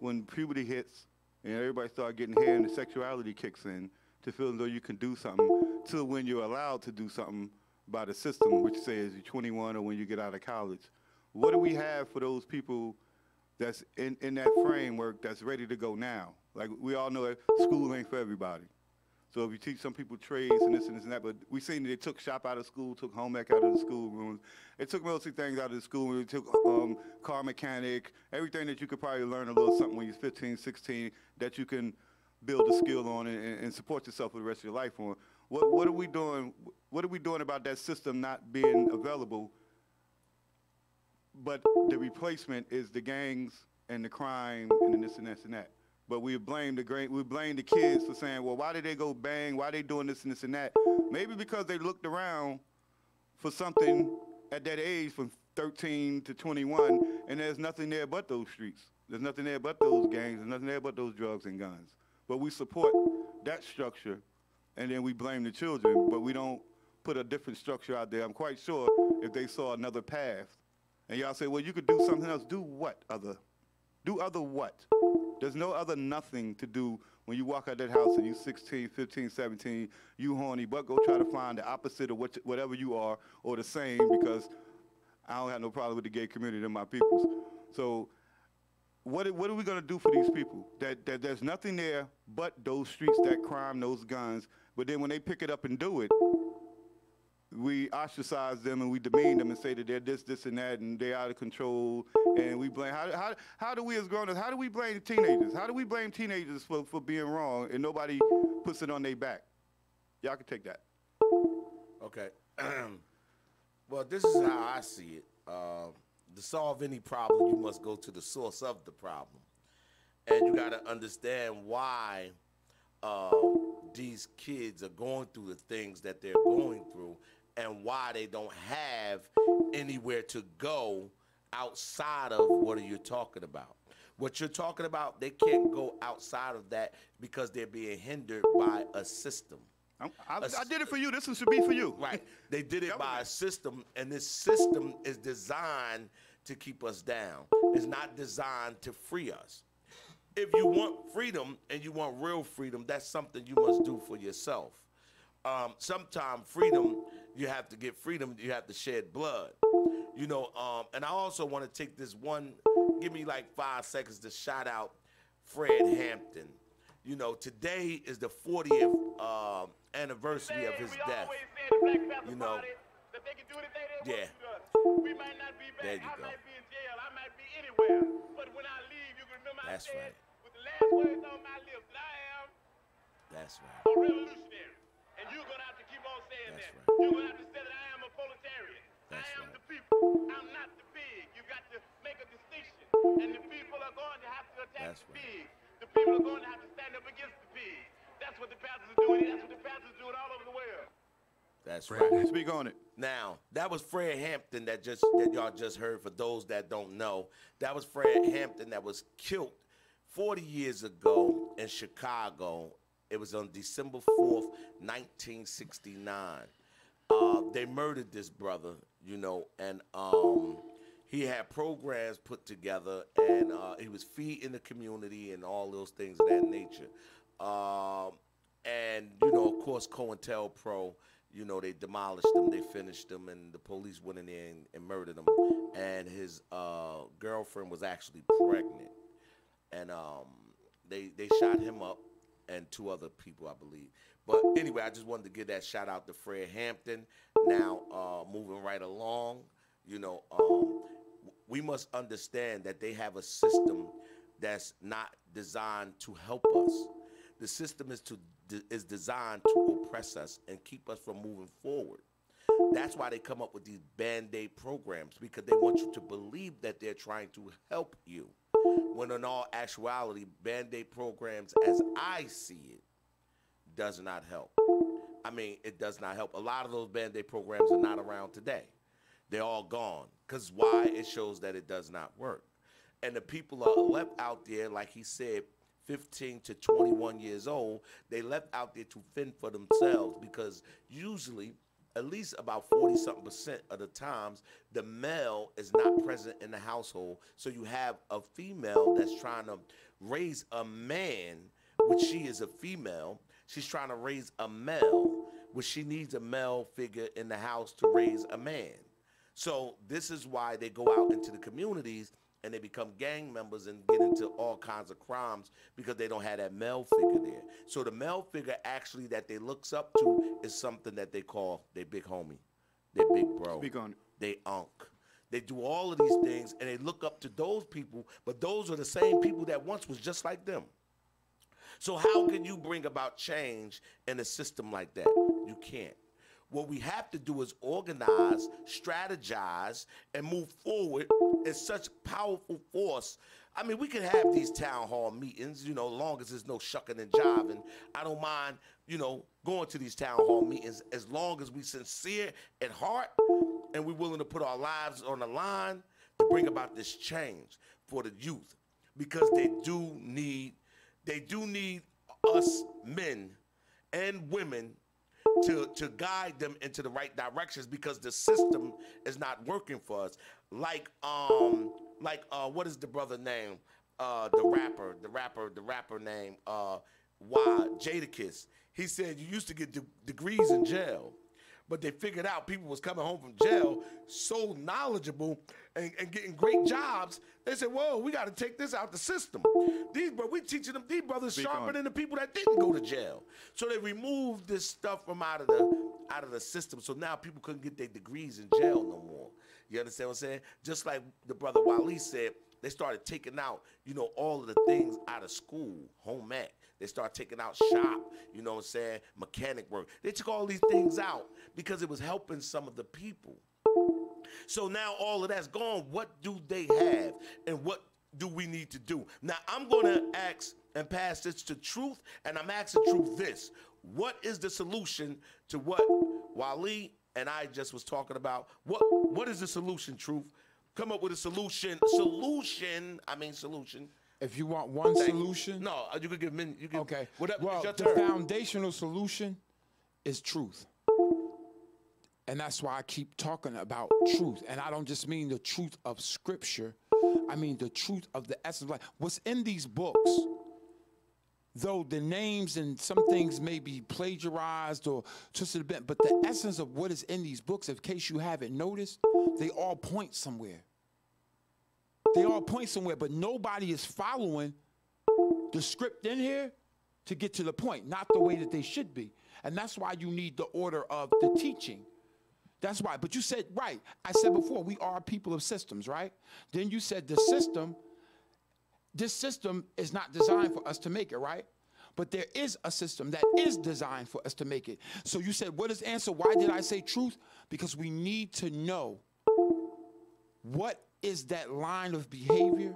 when puberty hits and everybody starts getting hair and the sexuality kicks in to feel as though you can do something, to when you're allowed to do something by the system, which says you're 21 or when you get out of college. What do we have for those people that's in that framework that's ready to go now? Like, we all know that school ain't for everybody. So if you teach some people trades and this and this and that, but we seen that they took shop out of school, took home ec out of the schoolroom. They took mostly things out of the school. They took car mechanic, everything that you could probably learn a little something when you're 15, 16, that you can build a skill on and support yourself for the rest of your life on. What are we doing? What are we doing about that system not being available? But the replacement is the gangs and the crime and this and this and that. But we blame the kids for saying, well, why did they go bang? Why they doing this and this and that? Maybe because they looked around for something at that age from 13 to 21, and there's nothing there but those streets. There's nothing there but those gangs. There's nothing there but those drugs and guns. But we support that structure, and then we blame the children, but we don't put a different structure out there. I'm quite sure if they saw another path, and y'all say, well, you could do something else. Do what other? Do other what? There's no other nothing to do when you walk out that house and you 16, 15, 17, you horny, but go try to find the opposite of whatever you are or the same, because I don't have no problem with the gay community and my peoples. So what are we going to do for these people? That there's nothing there but those streets, that crime, those guns, but then when they pick it up and do it, we ostracize them and we demean them and say that they're this, and that, and they're out of control, and we blame. How do we as grown-ups, how do we blame teenagers? How do we blame teenagers for being wrong and nobody puts it on their back? Y'all can take that. Okay. Well, this is how I see it. To solve any problem, you must go to the source of the problem. And you got to understand why these kids are going through the things that they're going through and why they don't have anywhere to go outside of what are you talking about. What you're talking about, they can't go outside of that because they're being hindered by a system. I did it for you. This one should be for you. Right. They did it by a system, and this system is designed to keep us down. It's not designed to free us. If you want freedom and you want real freedom, that's something you must do for yourself. Sometimes freedom, you have to get freedom, you have to shed blood. You know, and I also want to take this give me like 5 seconds to shout out Fred Hampton. You know, today is the 40th anniversary of his death. You know, yeah. We might not be back. There you I go. might be in jail. I might be anywhere. But when I leave, you can remember That's I said right. with the last words on my lips that I am That's right. a revolutionary. And you're going to have to keep on saying That's that. right. You're going to have to say that I am a proletarian. That's I am right. the people. I'm not the pig. You got to make a distinction. And the people are going to have to attack That's the right. pig. The people are going to have to stand up against the pig. That's what the pastors are doing. That's what the pastors are doing all over the world. That's right. Speak on it. Now, that was Fred Hampton that y'all just heard. For those that don't know, that was Fred Hampton that was killed 40 years ago in Chicago. It was on December 4th, 1969. They murdered this brother, you know, and he had programs put together, and he was feeding the community and all those things of that nature. And, you know, of course, COINTELPRO, you know, they demolished him, they finished him, and the police went in there and murdered him. And his girlfriend was actually pregnant. And they shot him up and 2 other people, I believe. But anyway, I just wanted to give that shout out to Fred Hampton. Now, moving right along, you know, we must understand that they have a system that's not designed to help us. The system is designed to oppress us and keep us from moving forward. That's why they come up with these Band-Aid programs, because they want you to believe that they're trying to help you. When in all actuality, Band-Aid programs, as I see it, does not help. I mean, it does not help. A lot of those Band-Aid programs are not around today. They're all gone. Because why? It shows that it does not work. And the people are left out there, like he said, 15 to 21 years old, they left out there to fend for themselves, because usually, at least about 40-something% of the times, the male is not present in the household. So you have a female that's trying to raise a man, which she is a female. She's trying to raise a male, which she needs a male figure in the house to raise a man. So this is why they go out into the communities and they become gang members and get into all kinds of crimes, because they don't have that male figure there. So the male figure actually that they looks up to is something that they call their big homie, their big bro, Speak on it. they unk. They do all of these things and they look up to those people, but those are the same people that once was just like them. So how can you bring about change in a system like that? You can't. What we have to do is organize, strategize, and move forward in such powerful force. I mean, we can have these town hall meetings, you know, long as there's no shucking and jiving. I don't mind, you know, going to these town hall meetings as long as we sincere at heart and we're willing to put our lives on the line to bring about this change for the youth, because they do need us men and women to guide them into the right directions, because the system is not working for us. Like what is the brother name? The rapper name, Jadakiss. He said you used to get degrees in jail, but they figured out people was coming home from jail so knowledgeable and getting great jobs. They said, whoa, we got to take this out the system. We teaching them, these brothers sharper than the people that didn't go to jail. So they removed this stuff from out of the system. So now people couldn't get their degrees in jail no more. You understand what I'm saying? Just like the brother Wally said, they started taking out, you know, all of the things out of school, home ec. They started taking out shop, you know what I'm saying, mechanic work. They took all these things out because it was helping some of the people. So now all of that's gone. What do they have, and what do we need to do? Now I'm going to ask and pass this to Truth, and I'm asking Truth this. What is the solution to what Wally and I just was talking about? What is the solution, Truth? Come up with a solution. Solution. If you want one solution. No, you could give me. You can, Okay. Well, the foundational solution is truth. And that's why I keep talking about truth. And I don't just mean the truth of Scripture. I mean the truth of the essence of life. What's in these books, though the names and some things may be plagiarized or twisted a bit, but the essence of what is in these books, in case you haven't noticed, they all point somewhere. They all point somewhere, but nobody is following the script in here to get to the point, not the way that they should be. And that's why you need the order of the teaching. That's why. But you said, right, I said before, we are people of systems, right? Then you said this system is not designed for us to make it, right? But there is a system that is designed for us to make it. So you said, what is the answer? Why did I say truth? Because we need to know what is that line of behavior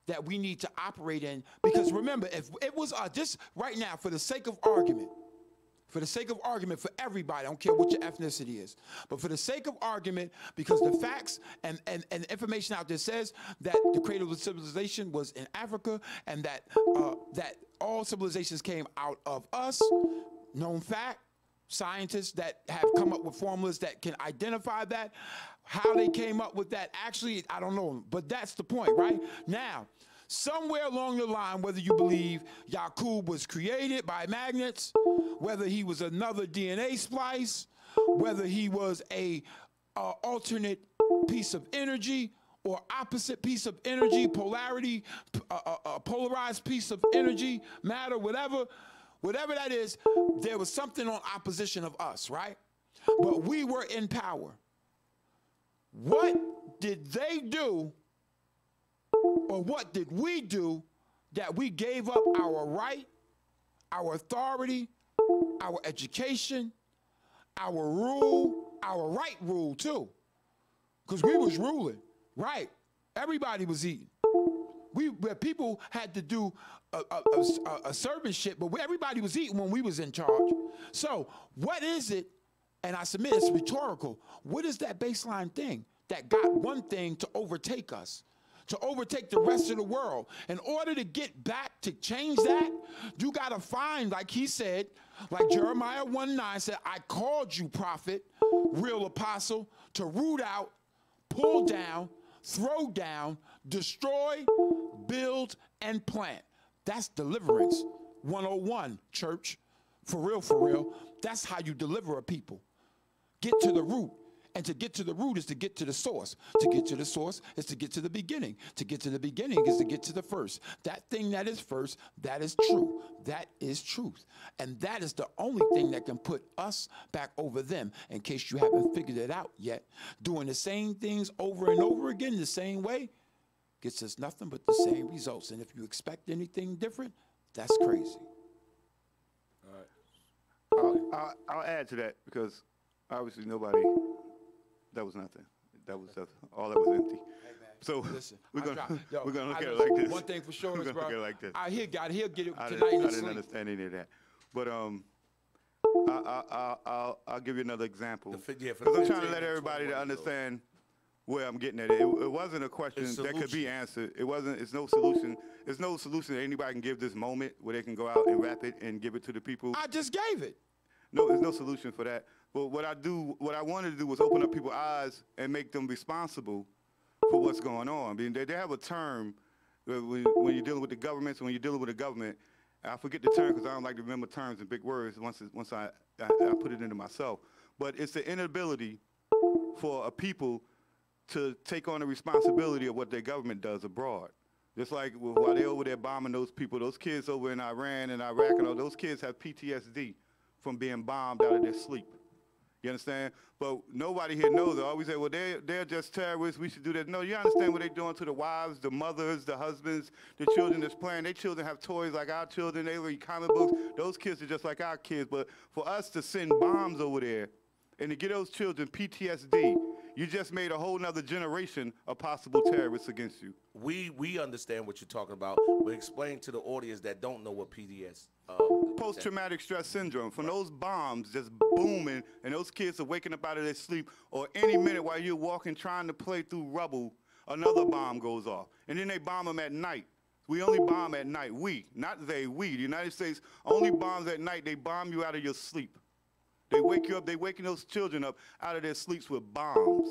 that we need to operate in. Because remember, if it was just right now, for the sake of argument, for everybody, I don't care what your ethnicity is, but for the sake of argument, because the facts and information out there says that the cradle of civilization was in Africa, and that all civilizations came out of us, known fact. Scientists that have come up with formulas that can identify that. How they came up with that, actually, I don't know, but that's the point, right? Now, somewhere along the line, whether you believe Yaqub was created by magnets, whether he was another DNA splice, whether he was a alternate piece of energy or opposite piece of energy, polarity, polarized piece of energy, matter, whatever that is, there was something on opposition of us, right? But we were in power. What did they do or what did we do that we gave up our right, our authority, our education, our rule, our right rule too? Because we was ruling, right? Everybody was eating. People had to do a servantship, but everybody was eating when we was in charge. So what is it, and I submit it's rhetorical, what is that baseline thing that got one thing to overtake us, to overtake the rest of the world? In order to get back to change that, you got to find, like he said, like Jeremiah 1:9 said, I called you prophet, real apostle, to root out, pull down, throw down, destroy, build, and plant. That's deliverance 101, church. For real, for real. That's how you deliver a people. Get to the root. And to get to the root is to get to the source. To get to the source is to get to the beginning. To get to the beginning is to get to the first. That thing that is first, that is true. That is truth. And that is the only thing that can put us back over them, in case you haven't figured it out yet. Doing the same things over and over again the same way gets us nothing but the same results. And if you expect anything different, that's crazy. I'll add to that, because obviously nobody, that was nothing. That was all that was empty. Hey man, so listen, we're gonna look at it listen, like this. One thing for sure is, Look bro, at it like this. he'll get it I tonight in his didn't sleep. understand any of that, but I'll give you another example, For the because I'm trying to 15 let to everybody 21 to understand where I'm getting at. It wasn't a question It's that could be solution. answered. It's no solution. It's no solution that anybody can give this moment where they can go out and rap it and give it to the people. I just gave it. No, there's no solution for that. But what I wanted to do was open up people's eyes and make them responsible for what's going on. I mean, they have a term when you're dealing with the government. So when you're dealing with the government, I forget the term because I don't like to remember terms and big words once I put it into myself. But it's the inability for a people to take on the responsibility of what their government does abroad. Just like while they're over there bombing those people, those kids over in Iran and Iraq, and all those kids have PTSD from being bombed out of their sleep. You understand? But nobody here knows. They always say, well, they're just terrorists. We should do that. No, you understand what they're doing to the wives, the mothers, the husbands, the children that's playing. Their children have toys like our children. They read comic books. Those kids are just like our kids. But for us to send bombs over there and to get those children PTSD, you just made a whole nother generation of possible terrorists against you. We understand what you're talking about. We're explaining to the audience that don't know what PDS. Post-traumatic stress syndrome, from those bombs just booming and those kids are waking up out of their sleep, or any minute while you're walking trying to play through rubble, another bomb goes off. And then they bomb them at night. We only bomb at night. Not they, we. The United States only bombs at night. They bomb you out of your sleep. They wake you up, they waking those children up out of their sleeps with bombs.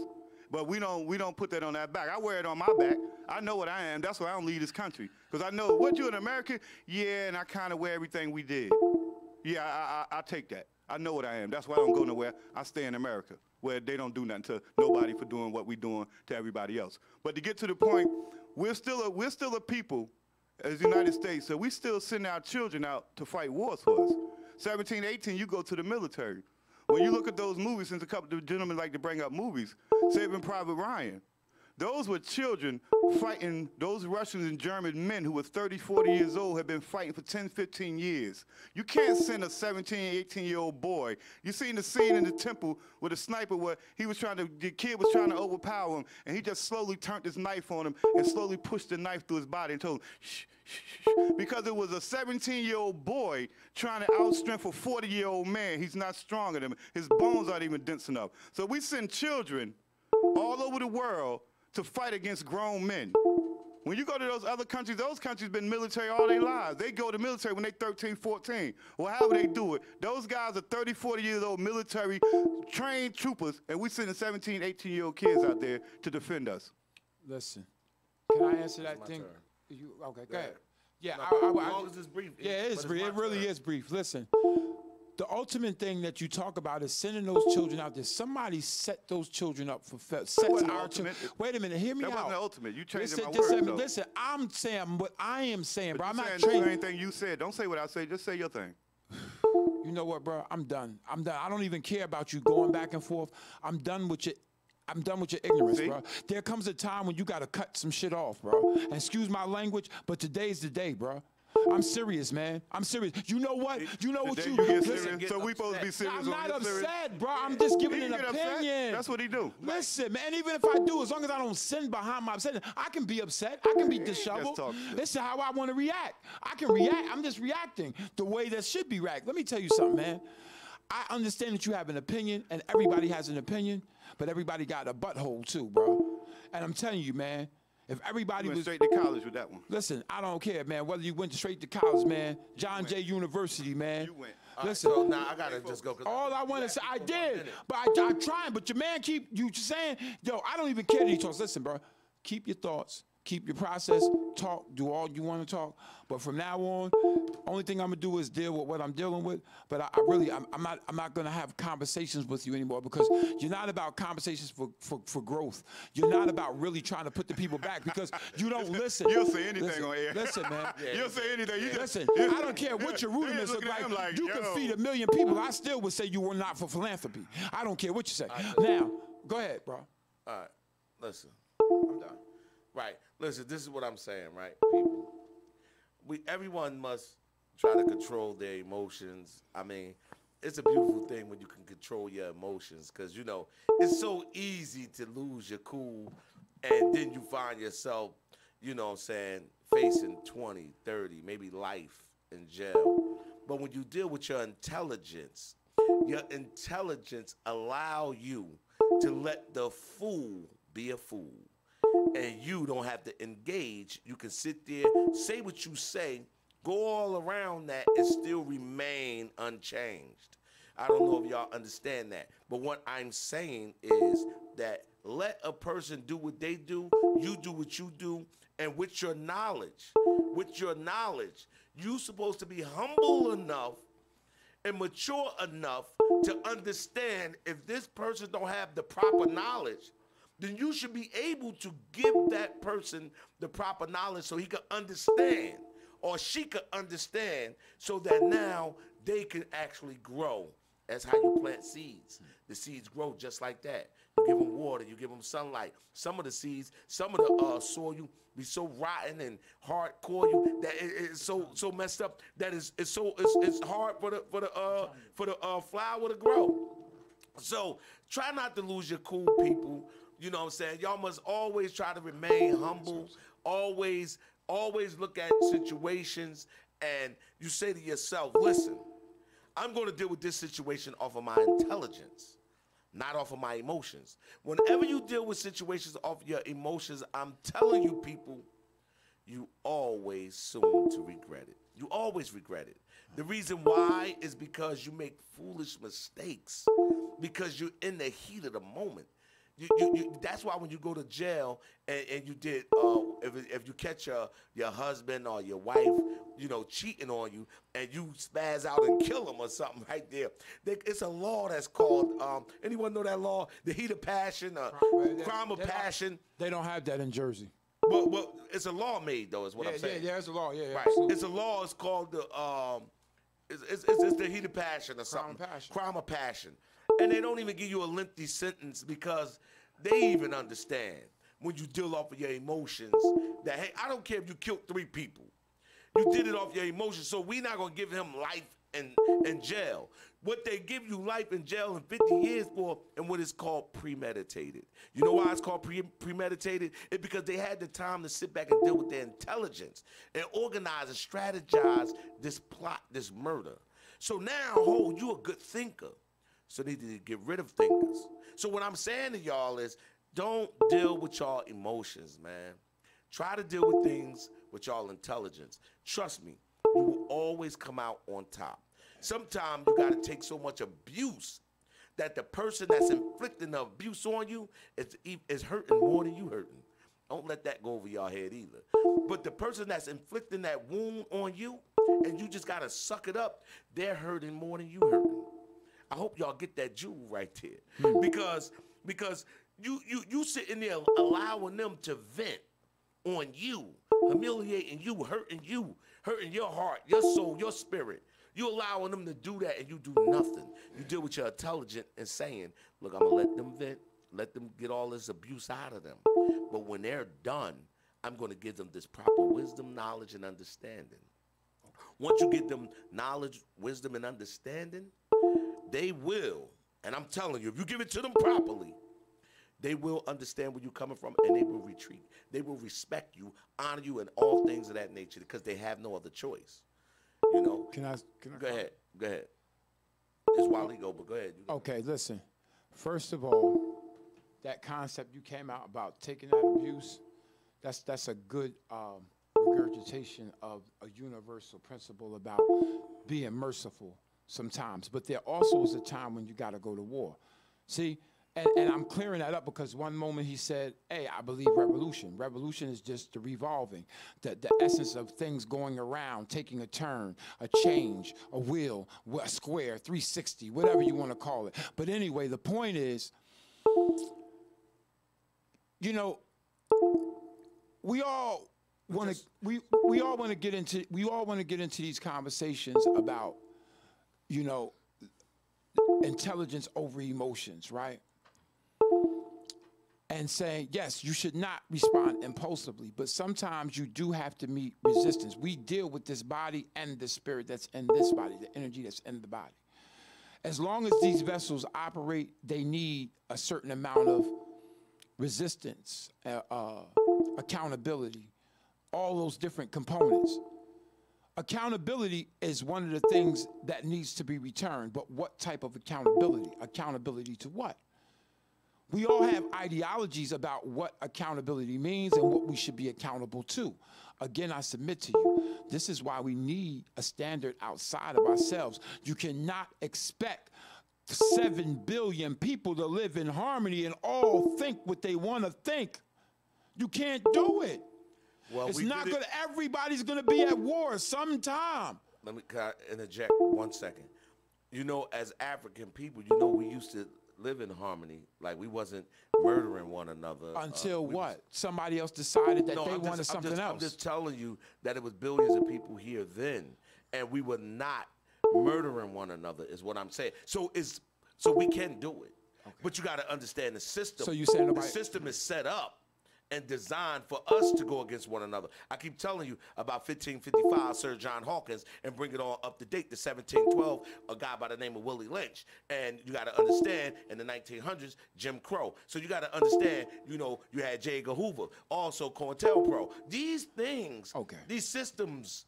But we don't put that on our back. I wear it on my back. I know what I am. That's why I don't leave this country. Because I know, what, you an American? Yeah, and I kind of wear everything we did. Yeah, I take that. I know what I am. That's why I don't go nowhere. I stay in America, where they don't do nothing to nobody for doing what we're doing to everybody else. But to get to the point, we're still a people as the United States, so we still send our children out to fight wars for us. 17, 18, you go to the military. When you look at those movies, since a couple of gentlemen like to bring up movies, Saving Private Ryan, those were children fighting, those Russians and German men who were 30, 40 years old have been fighting for 10, 15 years. You can't send a 17, 18-year-old boy. You seen the scene in the temple with a sniper where the kid was trying to overpower him, and he just slowly turned his knife on him and slowly pushed the knife through his body and told him, shh, shh, shh, because it was a 17-year-old boy trying to outstrength a 40-year-old man. He's not stronger than him. His bones aren't even dense enough. So we send children all over the world to fight against grown men. When you go to those countries been military all their lives. They go to military when they're 13, 14, or however they do it. Those guys are 30, 40 years old military trained troopers, and we sending 17, 18-year-old kids out there to defend us. Listen, can I answer that thing? Okay, go ahead. Yeah, as long as it's brief. Yeah, it is but brief. it's It my really turn. is brief. Listen, the ultimate thing that you talk about is sending those children out there. Somebody set those children up for sets wasn't our ultimate. children. Wait a minute, hear me That out. wasn't the ultimate. You changing my Listen, words, though. listen, I'm saying what I am saying, But bro. I'm you not saying the trained. same thing you said. Don't say what I say. Just say your thing. You know what, bro? I'm done. I don't even care about you going back and forth. I'm done with you. I'm done with your ignorance, See? bro. There comes a time when you got to cut some shit off, bro. And excuse my language, but today's the day, bro. I'm serious, man. I'm serious. You know what? You know what Today you get listen. serious, so we supposed to be serious. I'm when not you're serious. upset, bro. I'm just giving He an get upset. opinion. That's what he do. Listen, man, even if I do, as long as I don't sin behind my upset, I can be upset. I can be disheveled. talk shit. This is how I want to react. I can react. I'm just reacting the way that should be react. Let me tell you something, man. I understand that you have an opinion, and everybody has an opinion, but everybody got a butthole too, bro. And I'm telling you, man, if everybody You went was straight to college with that one. listen, I don't care, man. Whether you went straight to college, man, John Jay University, man. You went. Listen, So now I gotta just go. 'cause all I want to say, I for 1 did, minute. but I'm trying. But your man keep you saying, yo, I don't even care that he talks. Listen, bro, keep your thoughts, keep your process, talk, do all you want to talk. But from now on, only thing I'm gonna do is deal with what I'm dealing with. But I'm not gonna have conversations with you anymore because you're not about conversations for growth. You're not about really trying to put the people back because you don't listen. You'll say anything Listen, on air. Listen, man. You'll say anything. You just, Listen, I don't care what your rudiments look looking at like. him You can yo. feed 1 million people. I still would say you were not for philanthropy. I don't care what you say. Now, go ahead, bro. All right, listen. I'm done. Right, listen. This is what I'm saying, right, people. Everyone must try to control their emotions. I mean, it's a beautiful thing when you can control your emotions, because you know it's so easy to lose your cool, and then you find yourself, you know what I'm saying, facing 20, 30, maybe life in jail. But when you deal with your intelligence allow you to let the fool be a fool. And you don't have to engage. You can sit there, say what you say, go all around that, and still remain unchanged. I don't know if y'all understand that. But what I'm saying is that let a person do what they do, you do what you do, and with your knowledge, you're supposed to be humble enough and mature enough to understand if this person don't have the proper knowledge, then you should be able to give that person the proper knowledge so he can understand or she could understand so that now they can actually grow. That's how you plant seeds. The seeds grow just like that. You give them water, you give them sunlight. Some of the seeds, some of the soil be so rotten and hardcore you that it's so messed up that it's hard for the flower to grow. So try not to lose your cool, people. You know what I'm saying? Y'all must always try to remain humble. Always look at situations and you say to yourself, listen, I'm going to deal with this situation off of my intelligence, not off of my emotions. Whenever you deal with situations off your emotions, I'm telling you, people, you always soon to regret it. You always regret it. The reason why is because you make foolish mistakes, because you're in the heat of the moment. That's why when you go to jail and you did, if you catch your husband or your wife, you know, cheating on you, and you spaz out and kill them or something right there, it's a law that's called, anyone know that law? The heat of passion, crime of passion. They don't have that in Jersey. Well, it's a law made though, is what I'm saying. Yeah, it's a law. Yeah, Right. absolutely. It's a law. It's called the it's the heat of passion or something. Crime of passion. Crime of passion. And they don't even give you a lengthy sentence because they even understand when you deal off of your emotions that, hey, I don't care if you killed 3 people. You did it off your emotions, so we're not going to give him life in jail. What they give you life in jail and 50 years for, and what is called premeditated. You know why it's called premeditated? It's because they had the time to sit back and deal with their intelligence and organize and strategize this plot, this murder. So now, you a good thinker. So they need to get rid of thinkers. So what I'm saying to y'all is, don't deal with y'all emotions, man. Try to deal with things with y'all intelligence. Trust me, you will always come out on top. Sometimes you got to take so much abuse that the person that's inflicting the abuse on you is hurting more than you hurting. Don't let that go over your head either. But the person that's inflicting that wound on you, and you just got to suck it up, they're hurting more than you hurting. I hope y'all get that jewel right there. Because you sitting there allowing them to vent on you, humiliating you, hurting your heart, your soul, your spirit. You allowing them to do that and you do nothing. You deal with your intelligence and saying, look, I'm going to let them vent. Let them get all this abuse out of them. But when they're done, I'm going to give them this proper wisdom, knowledge, and understanding. Once you give them knowledge, wisdom, and understanding, they will, and I'm telling you, if you give it to them properly, they will understand where you're coming from, and they will retreat. They will respect you, honor you, and all things of that nature because they have no other choice. You know? Can I Go ahead. Go ahead. It's Wally go, but go ahead. Okay, listen. First of all, that concept you came out about taking that abuse, that's a good regurgitation of a universal principle about being merciful sometimes. But there also is a time when you got to go to war. See, and I'm clearing that up because one moment he said, hey, I believe revolution. Revolution is just the revolving, the essence of things going around, taking a turn, a change, a wheel, a square, 360, whatever you want to call it. But anyway, the point is, you know, we all want to get into these conversations about, you know, intelligence over emotions, right? And saying, yes, you should not respond impulsively, but sometimes you do have to meet resistance. We deal with this body and the spirit that's in this body, the energy that's in the body. As long as these vessels operate, they need a certain amount of resistance, accountability, all those different components. Accountability is one of the things that needs to be returned, but what type of accountability? Accountability to what? We all have ideologies about what accountability means and what we should be accountable to. Again, I submit to you, this is why we need a standard outside of ourselves. You cannot expect 7 billion people to live in harmony and all think what they want to think. You can't do it. Well, it's not going to, everybody's going to be at war sometime. Can I interject 1 second? You know, as African people, you know, we used to live in harmony. Like, we wasn't murdering one another. Until what? Somebody else decided that they wanted something else. I'm just telling you that it was billions of people here then, and we were not murdering one another, is what I'm saying. So we can do it. Okay. But you got to understand the system. So you saying the system is set up and designed for us to go against one another. I keep telling you about 1555, Sir John Hawkins, and bring it all up to date to 1712, a guy by the name of Willie Lynch. And you got to understand, in the 1900s, Jim Crow. So you got to understand, you know, you had J. Edgar Hoover, also COINTELPRO. These things, these systems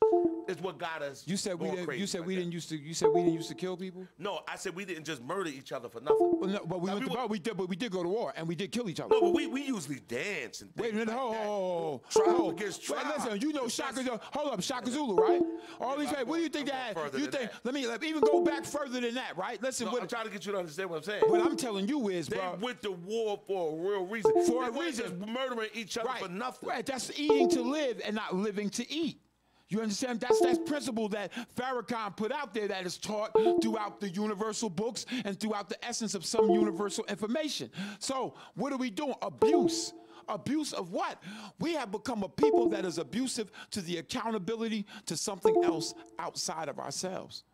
is what got us. You said we didn't. You said we didn't used to. You said we didn't used to kill people. No, I said we didn't just murder each other for nothing. Well, no, but we did go to war and we did kill each other. No, but we usually dance and things. Wait a minute, tribe against tribe. Listen, you know Shaka. Hold up, Shaka Zulu, right? All these. What do you think that? You think? Let me even go back further than that, right? Listen, no, I'm trying to get you to understand what I'm saying. What I'm telling you is, they bro, went to war for a real reason. For a reason, just murdering each other for nothing. Right, that's eating to live and not living to eat. You understand? That's principle that Farrakhan put out there that is taught throughout the universal books and throughout the essence of some universal information. So what are we doing? Abuse. Abuse of what? We have become a people that is abusive to the accountability to something else outside of ourselves.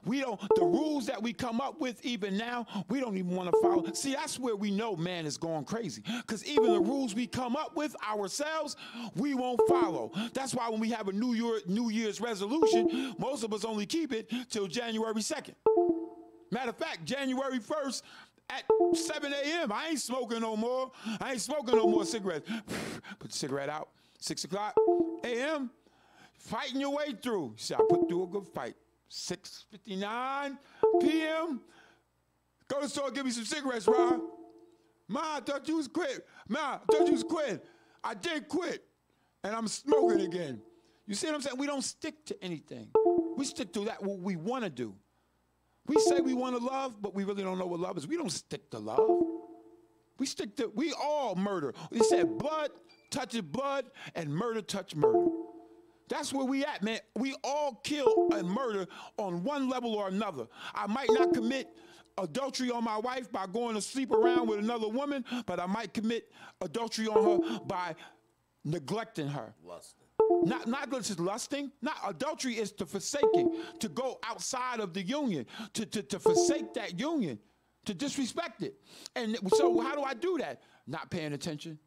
The rules that we come up with even now, we don't even want to follow. See, that's where we know man is going crazy. Because even the rules we come up with ourselves, we won't follow. That's why when we have a New Year's resolution, most of us only keep it till January 2nd. Matter of fact, January 1st at 7 a.m., I ain't smoking no more. I ain't smoking no more cigarettes. Put the cigarette out. 6 o'clock a.m., fighting your way through. See, I put through a good fight. 6:59 p.m. Go to the store, give me some cigarettes, Rob. Ma, I thought you was quit. Ma, I thought you was quit. I did quit, and I'm smoking again. You see what I'm saying? We don't stick to anything. We stick to that what we want to do. We say we want to love, but we really don't know what love is. We don't stick to love. We all murder. He said blood touches blood, and murder touch murder. That's where we at, man. We all kill and murder on one level or another. I might not commit adultery on my wife by going to sleep around with another woman, but I might commit adultery on her by neglecting her. Lusting. Not just lusting. Not adultery is to forsaking, to go outside of the union, to forsake that union. to disrespect it. And so how do I do that? Not paying attention.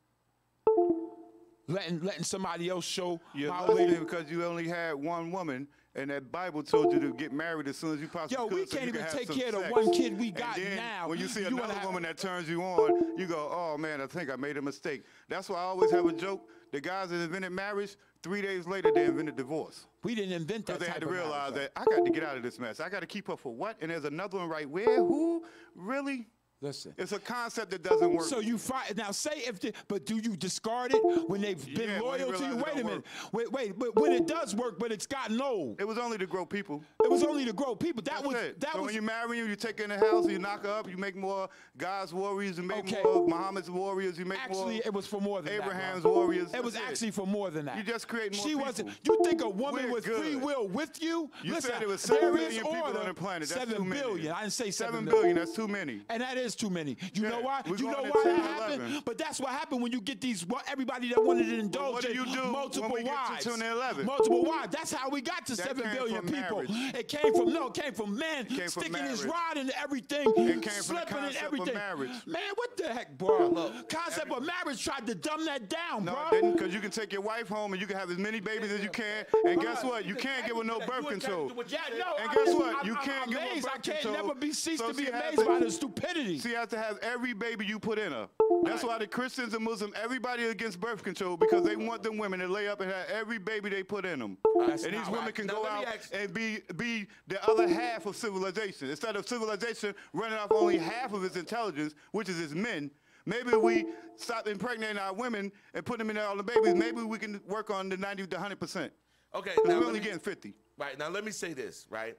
Letting somebody else show You're my listening lady. because you only had one woman, and that Bible told you to get married as soon as you possibly Yo, could. we so can't you even can have take some care of the sex. one kid we And got then now. when you see You wanna another have- woman that turns you on, you go, oh man, I think I made a mistake. That's why I always have a joke. The guys that invented marriage, 3 days later they invented divorce. We didn't invent that Because they type had to of realize marriage, that I got to get out of this mess. I got to keep up for what? And there's another one right where? Who? Really? Listen. It's a concept that doesn't work. So you fight now. Say if, but do you discard it when they've been Yeah, when you loyal to you? realize it Wait a don't minute. Wait. But when it does work, but it's gotten old. It was only to grow people. It was only to grow people. That That's was it. that so was. when you marry him, you take her in the house, you knock her up, you make more God's warriors, you make Okay. more Muhammad's warriors, you make Actually, more it was for more than Abraham's that. bro. warriors. It was That's actually for more than that. You just create more She people. wasn't. You think a woman We're with free good. will with you? You Listen, said it was there 7 is billion people order. on the planet. That's 7 too many. billion. I didn't say 7 7 billion, that's too many. And that is too many. You Yeah, know why? we're You know going why to that 10, happened? 11. But that's what happened when you get these. Everybody that wanted to indulge what do in you do multiple when we get to wives. 10 and 11? Multiple wives. That's how we got to That 7 came billion from people. marriage. It came from men came from sticking his marriage. rod into everything, It came from the slipping in concept of everything. marriage. Man, what the heck, bro? Concept of marriage tried to dumb that down, No, bro. it didn't, because you can take your wife home and you can have as many babies as you can. And guess what? You can't give her no birth control. Yeah, no. And I'm guess just- what? You I'm can't give her amazed. birth I can't control. never cease So to be she has amazed to- by the stupidity. She has to have every baby you put in her. That's why the Christians and Muslims, everybody against birth control, because they want them women to lay up and have every baby they put in them. That's And these not women right. can Now, go let me out ask- and be the other half of civilization. Instead of civilization running off only half of its intelligence, which is its men, maybe we stop impregnating our women and put them in all the babies. Maybe we can work on the 90 to 100%. Okay, Because now we're let only me- getting 50. Right, now let me say this, right?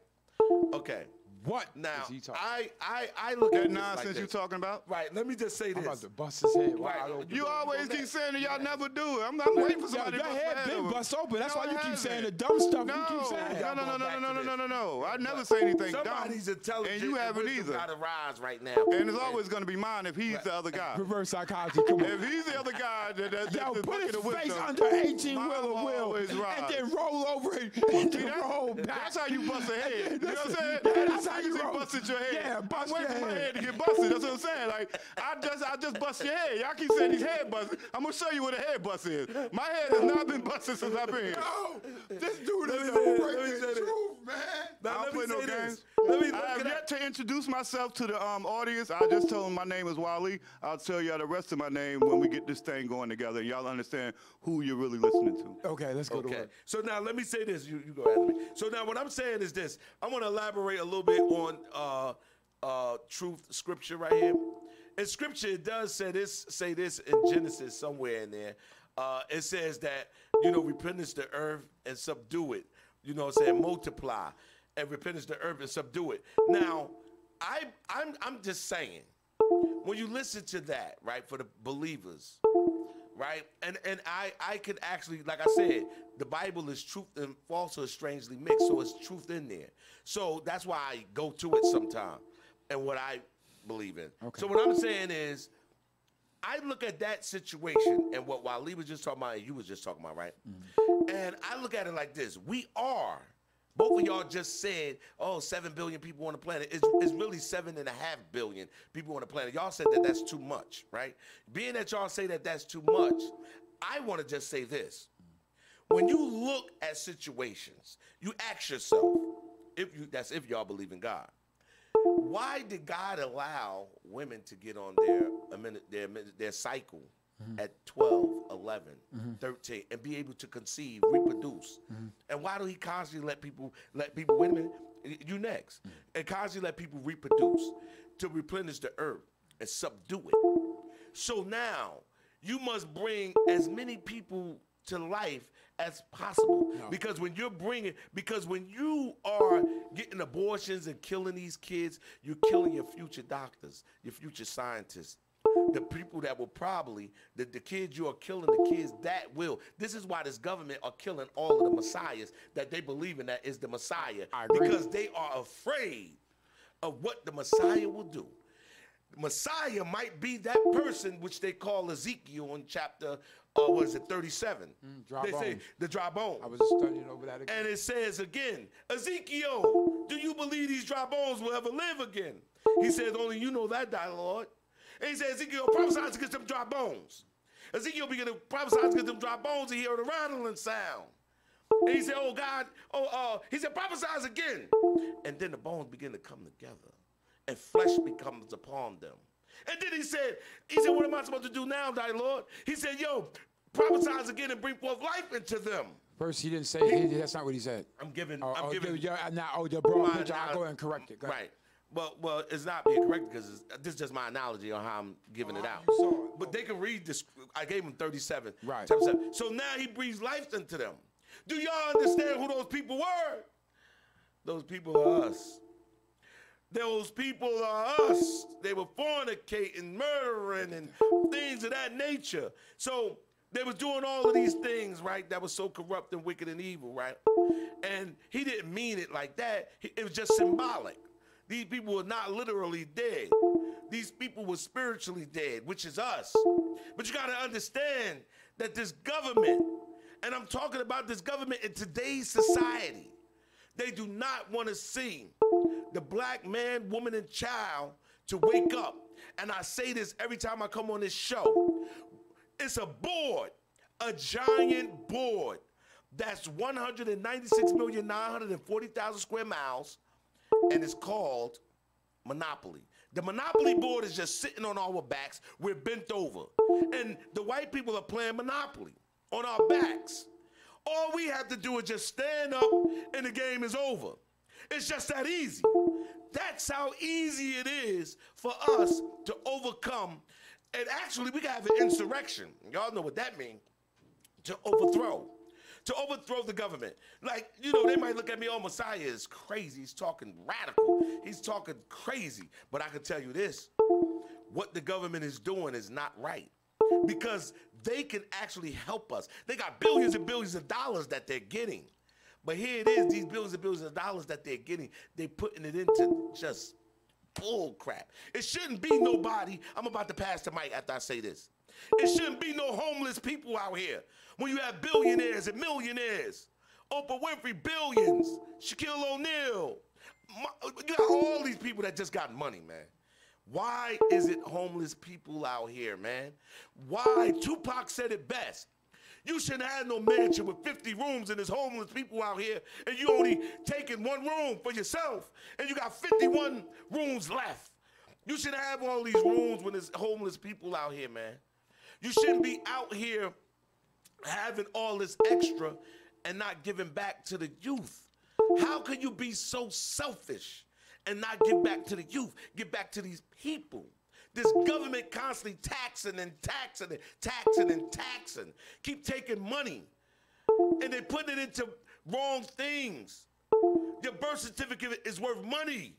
Okay. What Now, is he talking? I look That at this nonsense like you this. talking about? Right, let me just say I'm about this. to bust his head Right. wide open. You always keep saying that y'all never do it. I'm waiting for Yo, somebody your to bust head my head been over. bust open. That's No, why you it keep saying the hasn't. dumb stuff No, you keep saying. no. I never say anything dumb. Somebody's intelligent And you haven't wisdom either. gotta rise right now. And it's always going to be mine if he's the other guy. Reverse psychology. Come on. If he's the other guy, that's Yo, the put his bucket of face wisdom, under 18 mine wheel will of will always and rise. then roll over and then roll back. That's how you bust a head. You know what I'm saying? Yeah, that's how you usually roll. busted your head. Yeah, bust I'm waiting your for my head. head to get busted. That's what I'm saying. Like I just bust your head. Y'all keep saying these head busted. I'm gonna show you what a head bust is. My head has not been busted since I've been here. Yo, this dude is me the say this, let me freaking say this. truth, man. Now, I let don't me play no say this. games. Let me I look have at yet to introduce myself to the audience. I just told them my name is Wally. I'll tell y'all the rest of my name when we get this thing going together. Y'all understand who you're really listening to. Okay, let's go to Okay. work. So now let me say this. You go after me. So now what I'm saying is this. I want to elaborate a little bit on truth scripture right here. In scripture, it does say this in Genesis somewhere in there. It says that, replenish the earth and subdue it. You know what I'm saying? Multiply and replenish the earth and subdue it. Now, I'm just saying, when you listen to that, right, for the believers, right, and I could actually, like I said, the Bible is truth and falsehood strangely mixed, so it's truth in there. So that's why I go to it sometime and what I believe in. Okay. So what I'm saying is, I look at that situation and what Wally was just talking about and you was just talking about, right? And I look at it like this. Both of y'all just said, 7 billion people on the planet. It's really 7.5 billion people on the planet. Y'all said that that's too much, right? Being that y'all say that that's too much, I want to just say this. When you look at situations, you ask yourself, if y'all believe in God, why did God allow women to get on their cycle at 12, 11, 13 and be able to conceive, reproduce? And why do he constantly let people, wait a minute, you next, and constantly let people reproduce to replenish the earth and subdue it? So now you must bring as many people to life as possible. Because when you are getting abortions and killing these kids, you're killing your future doctors, your future scientists, the people that will probably, the kids you are killing, the kids that will. This is why this government are killing all of the messiahs that they believe in that is the Messiah. I agree. Because they are afraid of what the Messiah will do. Messiah might be that person which they call Ezekiel in chapter, 37. Dry they say bones. the dry bones. I was studying over that again. And it says again, Ezekiel, do you believe these dry bones will ever live again? He says, only you know that, thy Lord. And he said, Ezekiel prophesies against them dry bones. Ezekiel began to prophesy against them dry bones, and he heard a rattling sound. And he said, oh God, he said, prophesize again. And then the bones begin to come together, and flesh becomes upon them. And then he said, what am I supposed to do now, thy Lord? He said, prophesize again and bring forth life into them. First, he didn't say, that's not what he said. I'm giving, the broad my picture, I'll go ahead and correct it. Go ahead. Right. Well, it's not being correct because this is just my analogy on how I'm giving it out. you saw it. But they can read this. I gave them 37. Right. 37. So now he breathes life into them. Do y'all understand who those people were? Those people are us. Those people are us. They were fornicating, murdering, and things of that nature. So they was doing all of these things, right, that was so corrupt and wicked and evil, right? And he didn't mean it like that. It was just symbolic. These people were not literally dead. These people were spiritually dead, which is us. But you got to understand that this government, and I'm talking about this government in today's society, they do not want to see the black man, woman, and child to wake up. And I say this every time I come on this show. It's a board, a giant board that's 196,940,000 square miles, and it's called Monopoly. The Monopoly board is just sitting on our backs. We're bent over. And the white people are playing Monopoly on our backs. All we have to do is just stand up and the game is over. It's just that easy. That's how easy it is for us to overcome. And actually, we got to have an insurrection. Y'all know what that means. To overthrow the government. Like, they might look at me, Messiah is crazy. He's talking radical. He's talking crazy. But I can tell you this, what the government is doing is not right. Because they can actually help us. They got billions and billions of dollars that they're getting. But here it is, these billions and billions of dollars that they're getting, they're putting it into just bull crap. It shouldn't be nobody. I'm about to pass the mic after I say this. It shouldn't be no homeless people out here. When you have billionaires and millionaires, Oprah Winfrey, billions, Shaquille O'Neal, you got all these people that just got money, man. Why is it homeless people out here, man? Why? Tupac said it best. You shouldn't have no mansion with 50 rooms and there's homeless people out here and you only taking one room for yourself and you got 51 rooms left. You shouldn't have all these rooms when there's homeless people out here, man. You shouldn't be out here having all this extra and not giving back to the youth. How can you be so selfish and not give back to the youth, give back to these people? This government constantly taxing and taxing and taxing and taxing. Keep taking money. And they put it into wrong things. Your birth certificate is worth money.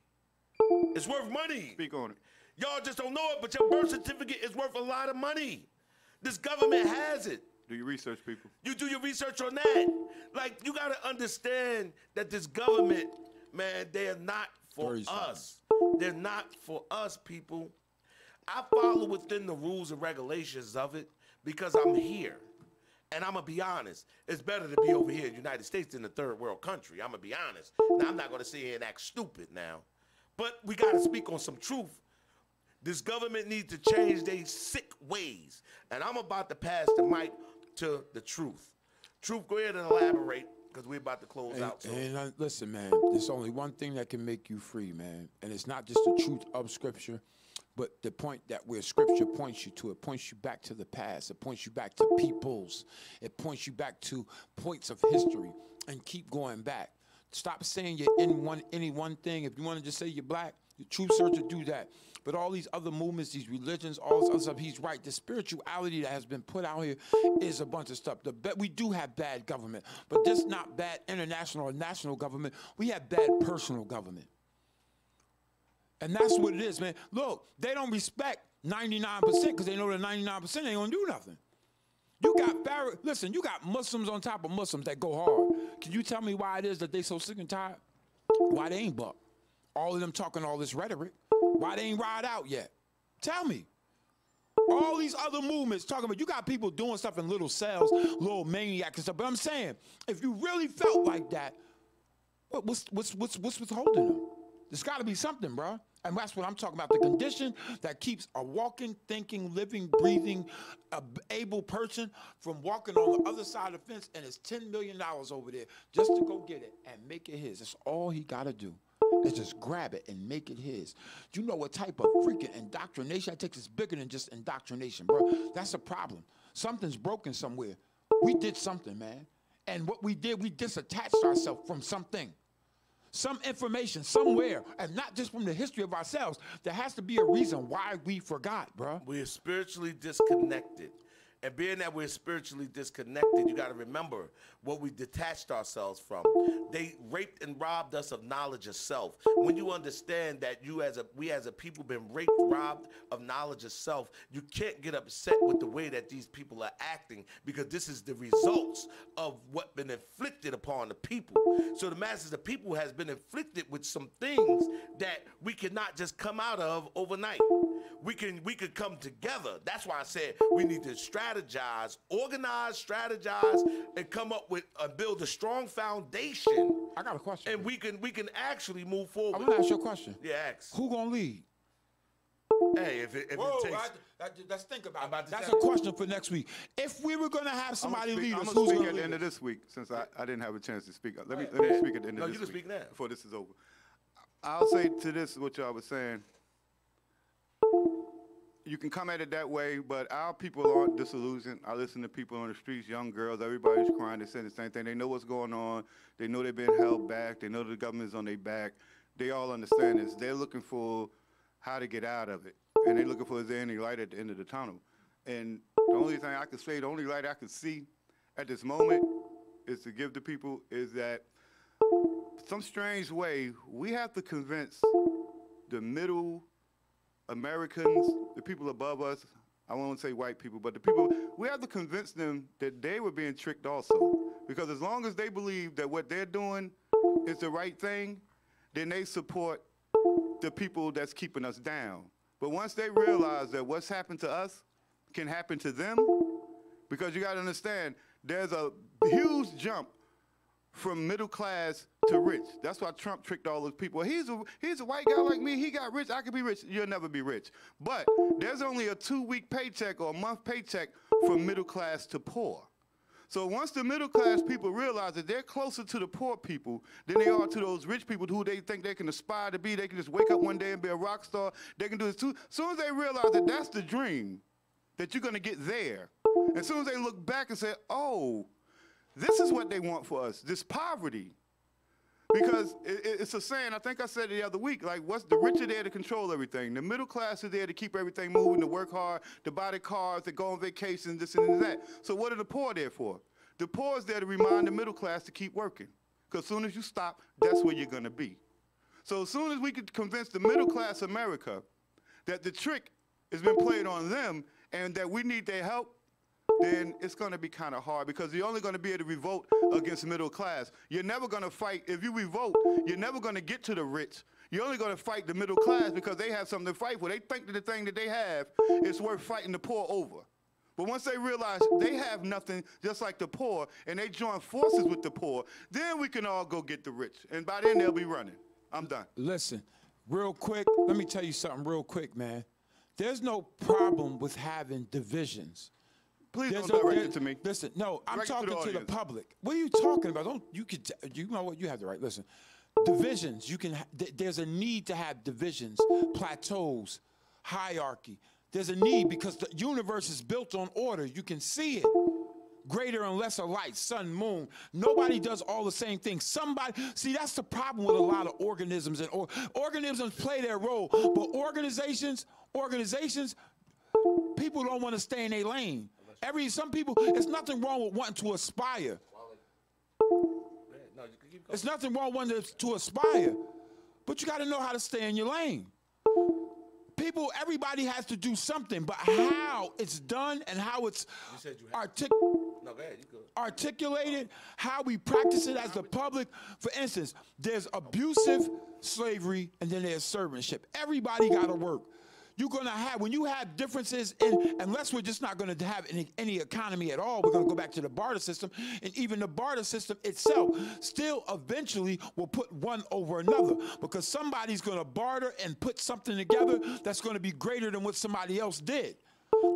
It's worth money. Speak on it. Y'all just don't know it, but your birth certificate is worth a lot of money. This government has it. Do your research, people. You do your research on that. Like, you got to understand that this government, man, they are not for us. They're not for us, people. I follow within the rules and regulations of it because I'm here. And I'm going to be honest. It's better to be over here in the United States than the third world country. I'm going to be honest. Now, I'm not going to sit here and act stupid now. But we got to speak on some truth. This government needs to change their sick ways. And I'm about to pass the mic to the truth. Truth, go ahead and elaborate because we're about to close out. So. Listen, man, there's only one thing that can make you free, man. And it's not just the truth of Scripture, but the point that where Scripture points you to. It points you back to the past. It points you back to peoples. It points you back to points of history. And keep going back. Stop saying you're in any one thing. If you want to just say you're black, your truth searcher, do that. But all these other movements, these religions, all this other stuff, he's right. The spirituality that has been put out here is a bunch of stuff. We do have bad government, but this not bad international or national government. We have bad personal government. And that's what it is, man. Look, they don't respect 99% because they know that 99% ain't going to do nothing. You got Muslims on top of Muslims that go hard. Can you tell me why it is that they so sick and tired? Why they ain't buck? All of them talking all this rhetoric. Why they ain't ride out yet? Tell me. All these other movements talking about, you got people doing stuff in little cells, little maniacs and stuff. But I'm saying, if you really felt like that, what's withholding them? There's got to be something, bro. And that's what I'm talking about. The condition that keeps a walking, thinking, living, breathing, able person from walking on the other side of the fence, and it's $10 million over there just to go get it and make it his. That's all he got to do. Is just grab it and make it his. You know what type of freaking indoctrination that takes? Is bigger than just indoctrination, bro. That's a problem. Something's broken somewhere. We did something, man. And what we did, we disattached ourselves from something. Some information somewhere, and not just from the history of ourselves. There has to be a reason why we forgot, bro. We're spiritually disconnected. And being that we're spiritually disconnected, you got to remember what we detached ourselves from. They raped and robbed us of knowledge of self. When you understand that we as a people been raped, robbed of knowledge of self, you can't get upset with the way that these people are acting, because this is the results of what's been inflicted upon the people. So the masses of people has been inflicted with some things that we cannot just come out of overnight. We could come together. That's why I said we need to strategize, organize, and come up with build a strong foundation. I got a question. And we can actually move forward. I'm gonna ask you a question. Yeah, ask. Who gonna lead? Hey, if it takes. Let's think about it. That's say- a question for next week. If we were gonna have somebody lead us, I'm who's going to speak gonna at the lead end us? of this week, since I didn't have a chance to speak. Let me ahead. speak at the end No, of this you can week speak now. before this is over. I'll say to this what y'all was saying. You can come at it that way, but our people aren't disillusioned. I listen to people on the streets, young girls, everybody's crying. They're saying the same thing. They know what's going on. They know they're being held back. They know the government's on their back. They all understand this. They're looking for how to get out of it. And they're looking for, is there any light at the end of the tunnel? And the only thing I can say, the only light I can see at this moment is to give the people is that some strange way, we have to convince the middle Americans, the people above us, I won't say white people, but the people, we have to convince them that they were being tricked also. Because as long as they believe that what they're doing is the right thing, then they support the people that's keeping us down. But once they realize that what's happened to us can happen to them, because you gotta understand, there's a huge jump from middle class to rich. That's why Trump tricked all those people. He's a white guy like me. He got rich. I could be rich. You'll never be rich. But there's only a 2-week paycheck or a month paycheck from middle class to poor. So once the middle class people realize that they're closer to the poor people than they are to those rich people who they think they can aspire to be, they can just wake up one day and be a rock star, they can do this too. As soon as they realize that that's the dream, that you're gonna get there, as soon as they look back and say, oh, this is what they want for us, this poverty. Because it's a saying, I think I said it the other week, like what's the rich are there to control everything. The middle class is there to keep everything moving, to work hard, to buy the cars, to go on vacation, this and that. So what are the poor there for? The poor is there to remind the middle class to keep working. Because as soon as you stop, that's where you're gonna be. So as soon as we could convince the middle class America that the trick has been played on them and that we need their help, then it's going to be kind of hard, because you're only going to be able to revolt against the middle class. You're never going to fight. If you revolt, you're never going to get to the rich. You're only going to fight the middle class because they have something to fight for. They think that the thing that they have is worth fighting the poor over. But once they realize they have nothing just like the poor, and they join forces with the poor, then we can all go get the rich. And by then, they'll be running. I'm done. Listen, real quick, let me tell you something real quick, man. There's no problem with having divisions. Please There's don't direct it to me. Listen, no, I'm Direct it talking to the audience. public. What are you talking about? You know what? You have the right. Listen, divisions. There's a need to have divisions, plateaus, hierarchy. There's a need because the universe is built on order. You can see it. Greater and lesser light, sun, moon. Nobody does all the same thing. See, that's the problem with a lot of organisms. And organisms play their role, but organizations, people don't want to stay in their lane. Some people, it's nothing wrong with wanting to aspire. It's nothing wrong with wanting to aspire, but you got to know how to stay in your lane. Everybody has to do something, but how it's done and how it's articulated, how we practice it as the public. For instance, there's abusive slavery and then there's servantship. Everybody got to work. you're going to have, when you have differences in, unless we're just not going to have any economy at all, we're going to go back to the barter system. And even the barter system itself still eventually will put one over another, because somebody's going to barter and put something together that's going to be greater than what somebody else did.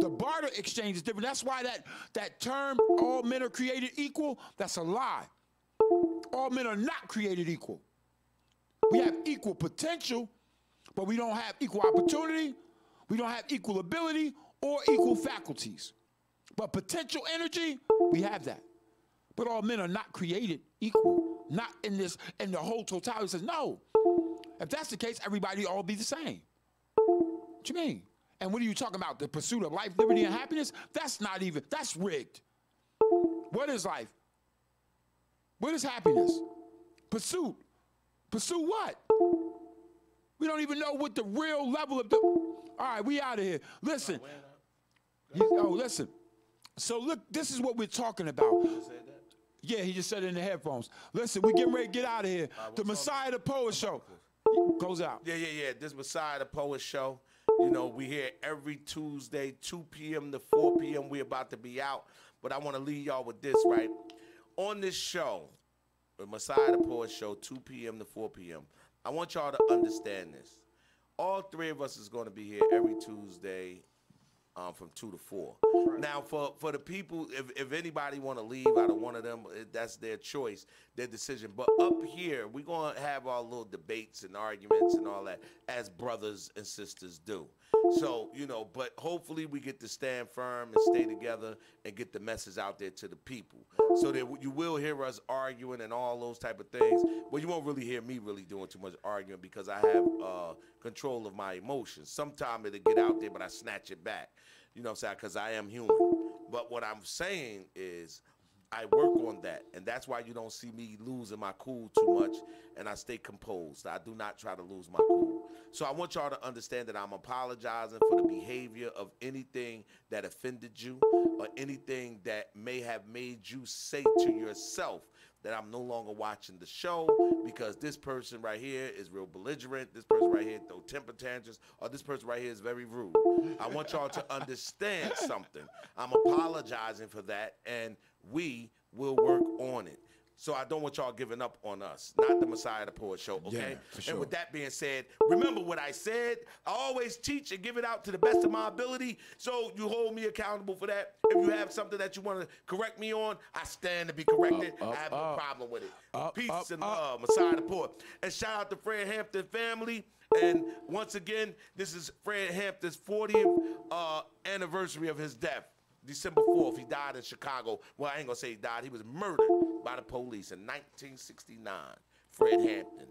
The barter exchange is different. That's why that term, all men are created equal, that's a lie. All men are not created equal. We have equal potential, but we don't have equal opportunity. We don't have equal ability or equal faculties. But potential energy, we have that. But all men are not created equal. Not in this, and the whole totality says, no. If that's the case, everybody all be the same. What you mean? And what are you talking about? The pursuit of life, liberty, and happiness? That's not even, that's rigged. What is life? What is happiness? Pursuit. Pursue what? We don't even know what the real level of the... All right, we out of here. Listen. Listen. So look, this is what we're talking about. Yeah, he just said it in the headphones. Listen, we getting ready to get out of here. The Messiah the Poet Show goes out. Yeah. This Messiah the Poet Show. You know, we here every Tuesday, 2 p.m. to 4 p.m. We're about to be out. But I want to leave y'all with this, right? On this show, the Messiah the Poet Show, 2 p.m. to 4 p.m., I want y'all to understand this. All three of us is going to be here every Tuesday from 2 to 4. Right. Now, for the people, if anybody want to leave out of one of them, that's their choice, their decision. But up here, we're going to have our little debates and arguments and all that, as brothers and sisters do. So, you know, but hopefully we get to stand firm and stay together and get the message out there to the people. So that you will hear us arguing and all those type of things, but you won't really hear me really doing too much arguing, because I have control of my emotions. Sometimes it'll get out there, but I snatch it back. You know what I'm saying? Because I am human. But what I'm saying is I work on that, and that's why you don't see me losing my cool too much, and I stay composed. I do not try to lose my cool. So I want y'all to understand that I'm apologizing for the behavior of anything that offended you or anything that may have made you say to yourself that I'm no longer watching the show because this person right here is real belligerent, this person right here throw temper tantrums, or this person right here is very rude. I want y'all to understand something. I'm apologizing for that, and we will work on it. So I don't want y'all giving up on us, not the Messiah the Poet Show, okay? Yeah, for sure. And with that being said, remember what I said. I always teach and give it out to the best of my ability, so you hold me accountable for that. If you have something that you want to correct me on, I stand to be corrected. I have no problem with it. Peace and love, Messiah the Poet. And shout out to Fred Hampton family. And once again, this is Fred Hampton's 40th anniversary of his death. December 4th, he died in Chicago. Well, I ain't gonna say he died. He was murdered by the police in 1969. Fred Hampton.